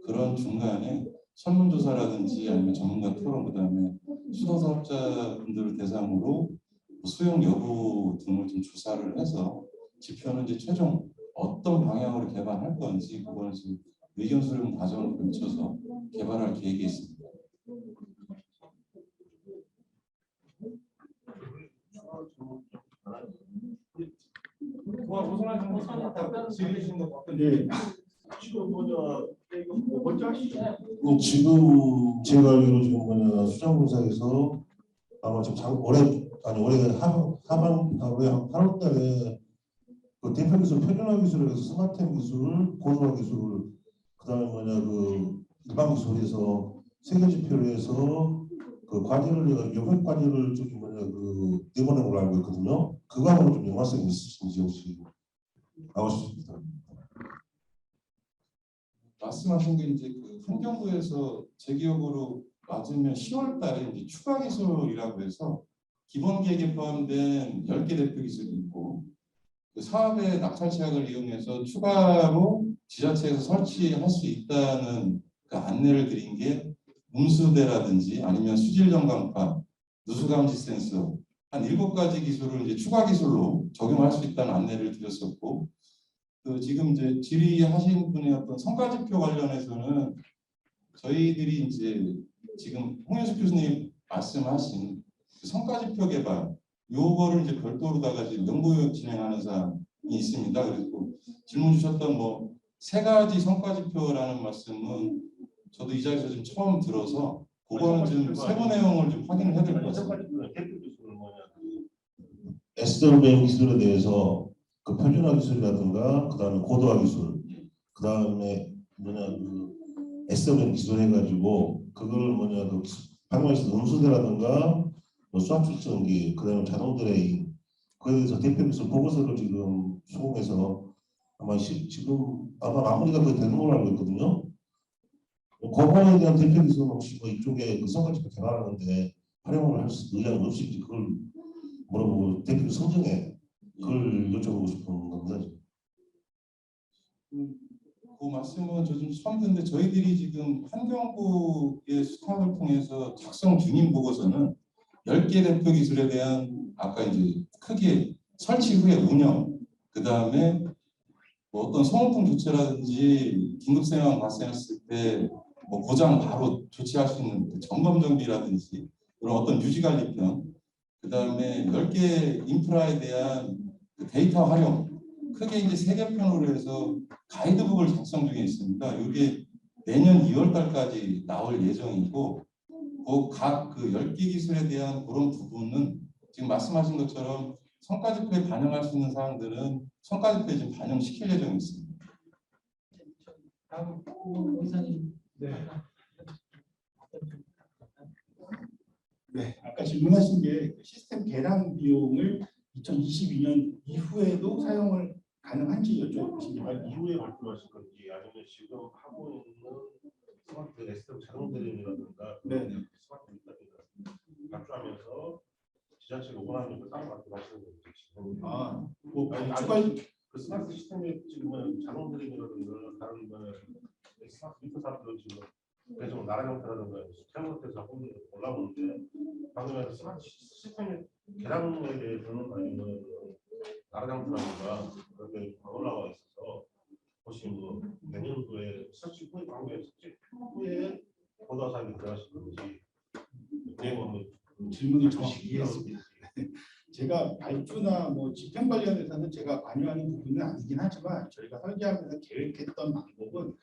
그런 중간에 설문조사라든지 아니면 전문가 토론, 그다음에 수도 사업자분들을 대상으로 수용 여부 등을 좀 조사를 해서 지표는 이제 최종 어떤 방향으로 개발할 건지 그거는 지금 의견 수렴 과정을 거쳐서 개발할 계획이 있습니다. 네. 지금 이거 먼저 하시죠. 지금 제가 알기로 지금 수장공사에서 아마 지금 올해 하반 올해 한 8월달에 그 대표 기술 표준화 기술을 해서 스마트햄 기술, 고도화 기술, 그다음에 그 일반 기술에서 세계 지표를 해서 그 과제를 영역 과제를 저기 그 내보낸 걸로 알고 있거든요. 그거하고 좀 연관성이 있으신지 혹시 나오십니까? 말씀하신 게 이제 그 환경부에서 제 기억으로 맞으면 10월달에 이제 추가 기술이라고 해서 기본 계획에 포함된 10개 대표 기술이 있고, 그 사업의 낙찰 제약을 이용해서 추가로 지자체에서 설치할 수 있다는 그 안내를 드린 게 음수대라든지 아니면 수질 전광파, 누수감지 센서 한 7가지 기술을 이제 추가 기술로 적용할 수 있다는 안내를 드렸었고, 그 지금 이제 질의하신 분의 어떤 성과지표 관련해서는 저희들이 이제 지금 홍현숙 교수님 말씀하신 그 성과지표 개발 요거를 이제 별도로다가 지금 연구 진행하는 사항이 있습니다. 그래서 질문 주셨던 뭐 3가지 성과지표라는 말씀은 저도 이 자리에서 좀 처음 들어서 그거는 좀 세부 내용을 좀 확인을 해야 될 것 같습니다. SWM 기술에 대해서 그 표준화 기술이라든가 그다음에 고도화 기술, 그다음에 그 SWM 기술 해가지고 그걸 그 방문에서 음수대라든가 뭐 수압 측정기, 그다음에 자동 드레인, 그에 대해서 대표 기술 보고서를 지금 수공해서 아마 지금 아마 마무리가 거의 되는 걸로 알고 있거든요. 그거에 대한 대표 기술은 혹시 뭐 이쪽에 그 성과지표 개발하는데 활용을 할 수 의향이 없을지 그걸 물어보고 대표 성정에 그걸 여쭤보고 싶은 겁니다. 그 말씀은 저 좀 처음 듣는데 저희들이 지금 환경부의 수탁을 통해서 작성 중인 보고서는 10개 대표 기술에 대한 아까 이제 크게 설치 후에 운영, 그 다음에 뭐 어떤 소모품 교체라든지 긴급 상황 발생했을 때 뭐 고장 바로 조치할 수 있는 그 점검 정비라든지 그런 어떤 유지 관리편, 그 다음에 10개 인프라에 대한 그 데이터 활용, 크게 이제 3개 편으로 해서 가이드북을 작성 중에 있습니다. 이게 내년 2월 달까지 나올 예정이고, 각 그 10개 기술에 대한 그런 부분은 지금 말씀하신 것처럼 성과지표에 반영할 수 있는 사항들은 성과지표에 지금 반영시킬 예정이 있습니다. 다음 의사님. 네. 네, 아까 질문하신 게 시스템 개량 비용을 2022년 이후에도 사용을 가능한지 여쭤보신 게 이후에 발표하실 건지 아니면 지금 하고 있는 스마트 SW 자동 드레인이라든가 스마트 미터기를 발표하면서 지자체가 원하는 걸 따로 발표하시는 건지 지금 그 스마트 시스템에 지금 자동 드레인이라든가 다른 스마트 미터 사업도 지금 계속 나라 형태라든가 태양광에서 올라오는데 방금 스마트 시스템의 개량에 대해서는 아니면 나라 형태라든가 그렇게 올라와 있어서 혹시 뭐 내년도에 설치 후에 방법에 설치 후에 보다 사항이 들어가신 건지 내용 한번 질문을 정확히 이해했습니다. 제가 발주나 뭐 집행 관련해서는 제가 관여하는 부분은 아니긴 하지만 저희가 설계하면서 계획했던 방법은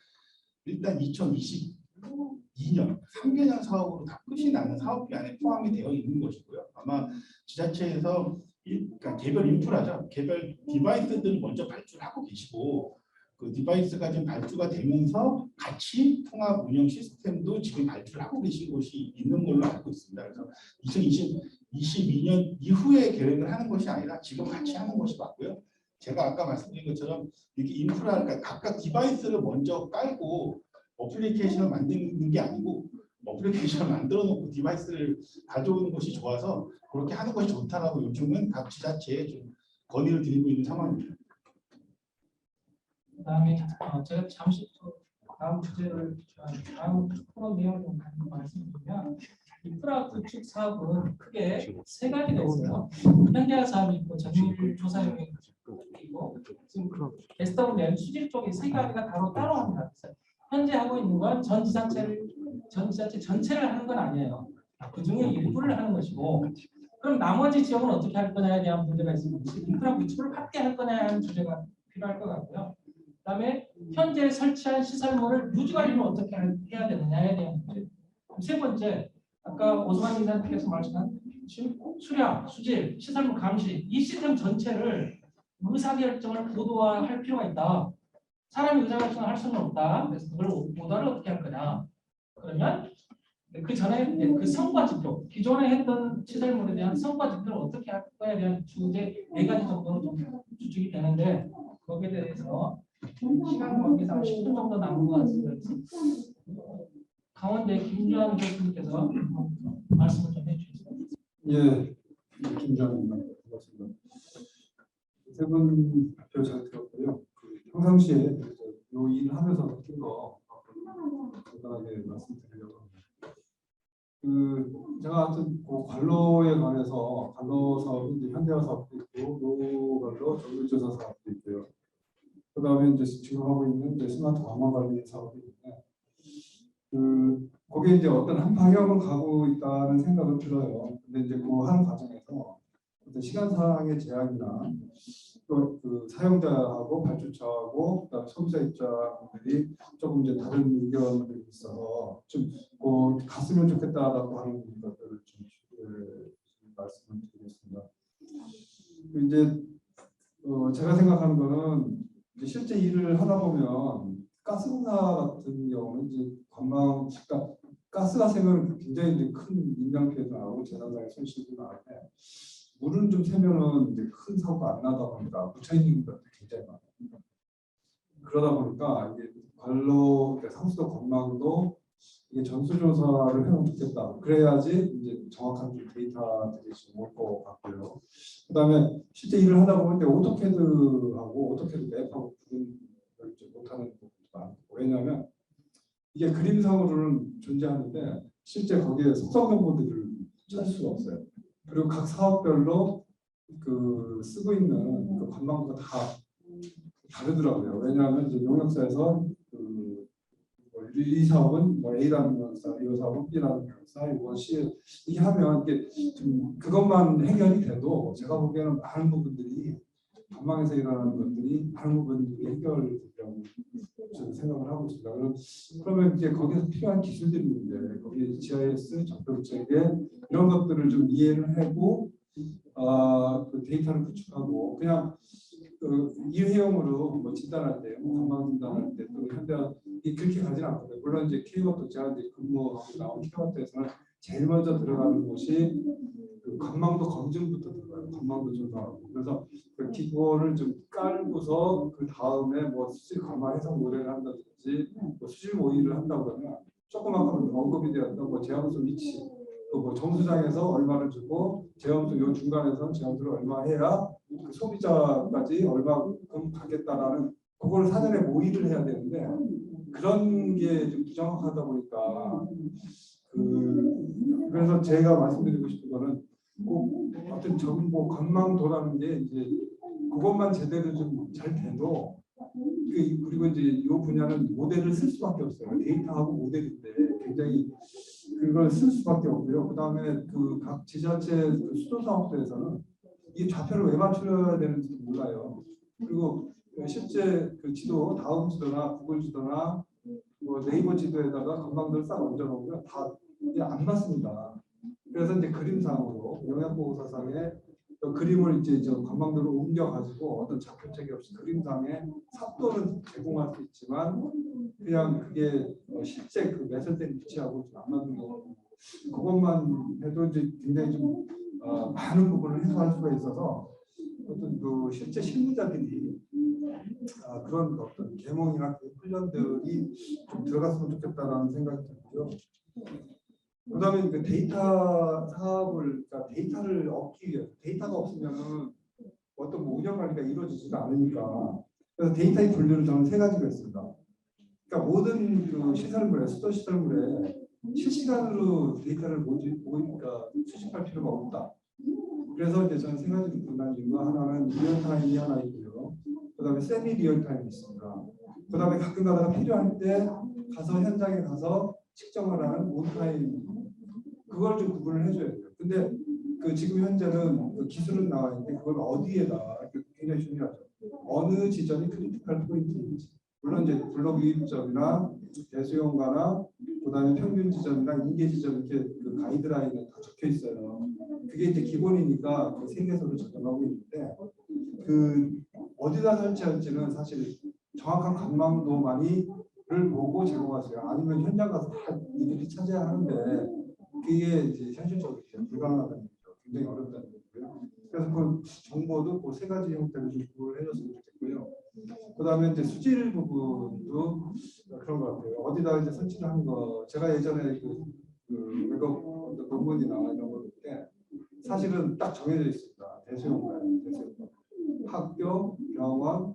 일단 2022년 3개년 사업으로 다 끝이 나는 사업비 안에 포함이 되어 있는 것이고요. 아마 지자체에서 그러니까 개별 인프라죠. 개별 디바이스들을 먼저 발주를 하고 계시고 그 디바이스가 지금 발주가 되면서 같이 통합 운영 시스템도 지금 발주를 하고 계신 곳이 있는 걸로 알고 있습니다. 그래서 2022년 이후에 계획을 하는 것이 아니라 지금 같이 하는 것이 맞고요. 제가 아까 말씀드린 것처럼 이렇게 인프라, 그러니까 각각 디바이스를 먼저 깔고 어플리케이션을 만드는 게 아니고 어플리케이션을 만들어 놓고 디바이스를 가져오는 것이 좋아서 그렇게 하는 것이 좋다라고 요즘은 각 지자체에 좀 건의를 드리고 있는 상황입니다. 그다음에 제가 잠시 또 다음 주제를 다음 토론 내용을 좀 말씀드리면 인프라 구축 사업은 크게 세 가지가 있어요. 현대화 사업이 있고 전일 조사용이 있고 지금 SWM 수질 쪽에 세 가지가 따로 합니다. 그래서 현재 하고 있는 건 전 지자체 전체를 하는 건 아니에요. 그 중에 일부를 하는 것이고 그럼 나머지 지역은 어떻게 할 거냐에 대한 문제가 있습니다. 인프라 구축을 함께 할 거냐에 대한 주제가 필요할 것 같고요. 그다음에 현재 설치한 시설물을 유지 관리를 어떻게 해야 되느냐에 대한 문제. 세 번째, 아까 오스만 이사님께서 말씀한 수량, 수질, 시설물 감시 이 시스템 전체를 의사결정을 고도화할 필요가 있다. 사람이 의사결정을 할 수는 없다. 그래서 그걸 고도화를 어떻게 할 거냐? 그러면 그 전에 그 성과 지표, 기존에 했던 시설물에 대한 성과 지표를 어떻게 할 거에 대한 주제 4가지 정도로 좀 추측이 되는데 거기에 대해서 시간 관계상 10분 정도 남은 것 같습니다. 강원대 김주환 교수님께서 말씀을 좀 해주시죠. 예, 김주환입니다. 반갑습니다. 세 분 발표 잘 들었고요. 평상시에 이 일을 하면서 느낀 거 간단하게 말씀드리려고 합니다. 제가 하여튼 그 관로에 관해서 관로 사업은 이제 현대화 사업도 있고 노관로 전문조사 사업도 있고요. 그다음에 이제 지금 하고 있는 이제 스마트 관광 관리 사업이 있는데 거기에 이제 어떤 한 방향을 가고 있다는 생각은 들어요. 근데 이제 그 하는 과정에서 어떤 시간상의 제약이나 또 그 사용자하고 발주처하고 그다음 소비자 입장들이 조금 이제 다른 의견들이 있어서 좀 갔으면 좋겠다라고 하는 것들을 좀 말씀을 드리겠습니다. 이제 제가 생각하는 거는 이제 실제 일을 하다 보면 가스공사 같은 경우는 이제 관광, 그러니까 가스가 새면 굉장히 이제 큰 인명 피해도 나고 재산상의 손실도 나는데 물은 좀 새면은 이제 큰 사고가 안 나다 보니까 묻혀 있는 것도 굉장히 많아요. 그러다 보니까 이게 관로, 상수도 관망도 이게 전수조사를 해보면 좋겠다. 그래야지 이제 정확한 데이터들이 지금 올 것 같고요. 그다음에 실제 일을 하다 보면 오토캐드하고 오토캐드 맵하고 구분을 못하는 부분도 많고 왜냐하면 이게 그림상으로는 존재하는데 실제 거기에 속성 정보들을 찾을 수가 없어요. 그리고 각 사업별로 쓰고 있는 그 관망도가 다 다르더라고요. 왜냐하면 이제 용역사에서 이 사업은 뭐 A라는 용역사, 이 사업은 B라는 용역사, 이건 C 이게 하면 이게 좀 그것만 해결이 돼도 제가 보기에는 많은 부분들이 관망에서 일어나는 것들이 많은 부분들이 해결되리라고 저는 생각을 하고 있습니다. 그러면 이제 거기서 필요한 기술들이 있는데 거기에 GIS, 적벽체계 이런 것들을 좀 이해를 하고 그 데이터를 구축하고 그냥 일회용으로 뭐 진단할 때, 관광 진단할 때 또 현대화 그렇게 가지는 않거든요. 물론 이제 K워터 제가 이제 근무하고 나온 K워터에서는 제일 먼저 들어가는 곳이 그 관망도 검증부터 들어가요. 관망도 조사하고 그래서 그 기본을 좀 깔고서 그 다음에 뭐 수질 관망 해석 모델을 한다든지 뭐 수질 모의를 한다고 그러면 조그맣게 언급이 되었던 뭐 제함수 위치 또 뭐 정수장에서 얼마를 주고 제함수 요 중간에서 제함수를 얼마 해야 그 소비자까지 얼마큼 가겠다라는 그걸 사전에 모의를 해야 되는데 그런 게 좀 부정확하다 보니까 그래서 제가 말씀드리고 싶은 거는 꼭 어떤 정보 관망도라는 게 이제 그것만 제대로 좀 잘 돼도 그리고 이제 이 분야는 모델을 쓸 수밖에 없어요. 데이터하고 모델인데 굉장히 그걸 쓸 수밖에 없고요. 그다음에 그 각 지자체 그 수도 사업소에서는 이 좌표를 왜 맞춰야 되는지 몰라요. 그리고 실제 그 지도 다음 지도나 구글 지도나 뭐 네이버 지도에다가 건강들을 싹 얹어놓으면 다 이게 안 맞습니다. 그래서 이제 그림상으로 영양보고서상에 그림을 이제 저 건강도로 옮겨가지고 어떤 좌표책이 없이 그림상에 삽도는 제공할 수 있지만 그냥 그게 실제 그 매설된 위치하고 좀 안 맞는 거 그것만 해도 이제 굉장히 좀 많은 부분을 해소할 수가 있어서 어떤 그 실제 실무자들이 그런 어떤 계몽이나 그 훈련들이 좀 들어갔으면 좋겠다라는 생각이 들고요. 그다음에 그 데이터 사업을 그러니까 데이터를 얻기 위해 데이터가 없으면은 어떤 뭐 운영 관리가 이루어지지가 않으니까 그래서 데이터의 분류를 저는 세 가지로 했습니다. 그러니까 모든 그 시설물에 수도 시설물에 실시간으로 데이터를 그러니까 수집할 필요가 없다. 그래서 이제 저는 세 가지로 분류한 거 하나는 리얼타임이 하나 있고요. 그다음에 세미 리얼타임이 있습니다. 그다음에 가끔 가다가 필요할 때 가서 현장에 가서 측정을 하는 온타임 그걸 좀 구분을 해줘야 돼요. 근데 그 지금 현재는 그 기술은 나와 있는데 그걸 어디에다 굉장히 중요하죠. 어느 지점이 크리티컬 포인트인지. 물론 이제 블록 유입점이나 대수용가나 그다음에 평균 지점이나 인계 지점 이렇게 그 가이드라인에 다 적혀 있어요. 그게 이제 기본이니까 그 세계에서도 적용하고 있는데 그 어디다 설치할지는 사실 정확한 관망도만이를 보고 제공하세요. 아니면 현장 가서 다 이들이 찾아야 하는데 그게 이제 현실적으로 불가능하다는 얘기죠. 굉장히 어렵다는 얘기고요. 그래서 그 정보도 그 세 가지 형태로 좀 구분을 해줬으면 좋겠고요. 그다음에 이제 수질 부분도 그런 것 같아요. 어디다 이제 설치를 하는 거. 제가 예전에 그 외국 논문이나 이런 거 볼 때 사실은 딱 정해져 있습니다. 대수용가요. 대수용가. 학교, 병원,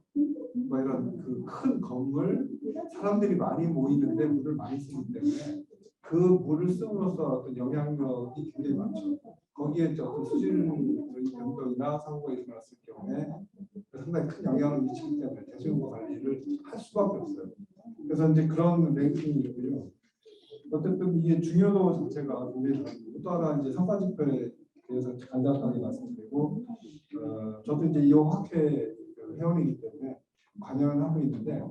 뭐 이런 그 큰 건물, 사람들이 많이 모이는데 물을 많이 쓰기 때문에 그 물을 씀으로써 어떤 영향력이 굉장히 많죠. 거기에 어떤 수질 변동이나 사고가 일어났을 경우에 상당히 큰 영향을 미치기 때문에 대수용가 관리를 할 수밖에 없어요. 그래서 이제 그런 랭킹이 있고요. 어쨌든 이게 중요도 자체가 굉장히 다르고 또 하나 이제 성과지표에 대해서 간략하게 말씀드리고 저도 이제 이 학회 회원이기 때문에 관여를 하고 있는데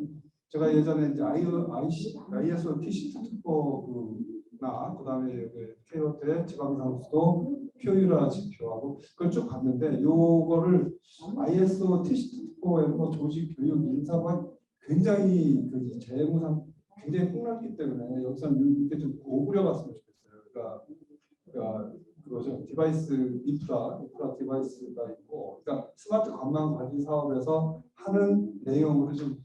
제가 예전에 이제 ISO TC 특보나 그다음에 케이오트의 지방산수도 효율화 지표하고 그걸 쭉 봤는데 요거를 ISO TC 특보에서 조직 교육 인사가 굉장히 그 재무상 굉장히 폭넓기 때문에 여기서는 이렇게 좀 오구려봤으면 좋겠어요. 그러니까 그거죠. 디바이스 인프라 디바이스가 있고, 그러니까 스마트 관망 관리 사업에서 하는 내용으로 좀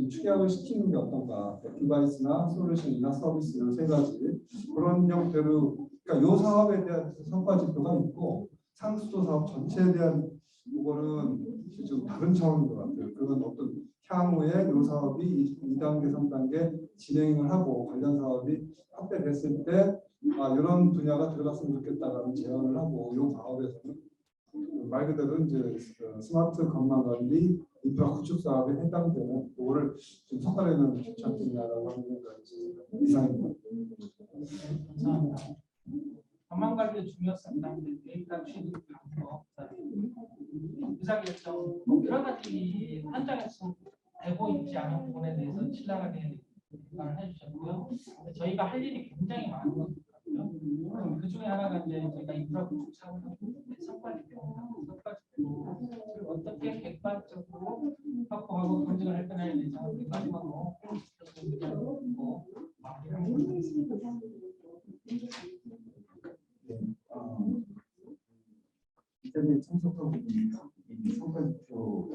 축약을 시키는 게 어떤가. 그러니까 디바이스나 솔루션이나 서비스 이런 세 가지 그런 형태로, 그러니까 요 사업에 대한 성과 지표가 있고 상수도 사업 전체에 대한 그거는 좀 다른 차원인 것 같아요. 그건 어떤 향후에 요 사업이 2단계, 3단계 진행을 하고 관련 사업이 확대됐을 때 이런 분야가 들어갔으면 좋겠다라는 제안을 하고 이 사업에서는 말 그대로 이제 스마트 건강 관리 인프라 구축 사업에 해당되는 그거를 좀 섞어내면 좋지 않겠냐라고 하는 생각이 있습니다. 이상입니다. 감사합니다. 건강 관리의 중요성 담는 데이터 취득 방법, 의사결정 여러 가지 현장에서 되고 있지 않은 부분에 대해서 신랄하게 평가를 해주셨고요. 저희가 할 일이 굉장히 많은 것 같고요. 그 중에 하나가 이제 저희가 인프라 구축 사업을 하고 있는데 성과지표를 어떻게 객관적으로 확보하고 검증을 할 거냐에 대해서 마지막으로 고 마무리하도록 하겠습니다. 이전에 참석하고 있는 성과지표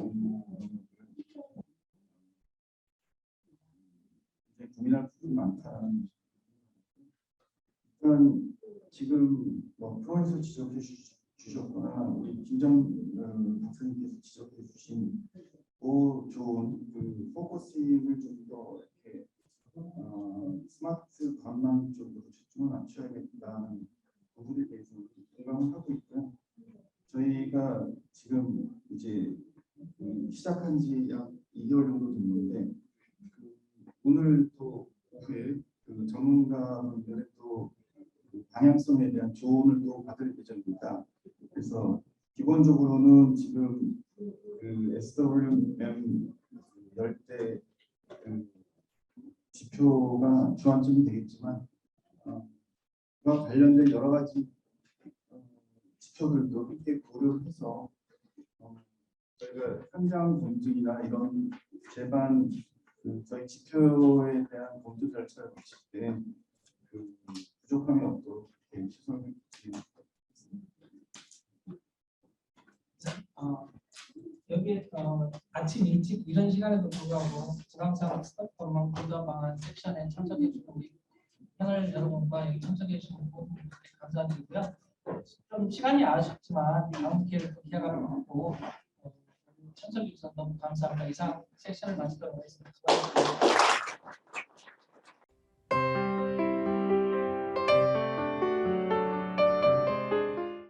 고민할 부분이 많다라는 일단 지금 뭐 프로에서 지적해 주셨거나 우리 김정 박사님께서 지적해 주신 좋은 그 포커싱을 좀 더 이렇게 스마트 관망 쪽으로 초점을 맞춰야겠다는 부분에 대해서 공감을 하고 있고요. 저희가 지금 이제 시작한 지 약 2개월 정도 됐는데 오늘 또 오후에 그 전문가분들의 또 그 방향성에 대한 조언을 또 받을 예정입니다. 그래서 기본적으로는 지금 그 SWM 열대 그 지표가 주안점이 되겠지만 그와 관련된 여러 가지 지표들도 함께 고려해서 저희가 현장 검증이나 이런 제반 저희 지표에 대한 검증 절차를 거칠 때 그 부족함이 없도록 시선을 드립니다. 여기 아침 일찍 이런 시간에도 불구하고 지방상 스타트만 보다 방안 섹션에 참석해 주신 우리 패널 여러분과 여기 참석해 주신 모든 분들께 감사드리고요. 좀 시간이 아쉽지만 다음 기회를 또 기약하는 것 같고 참석해 주셔서 너무 감사합니다. 이상 섹션을 마치도록 하겠습니다. 수고하셨습니다.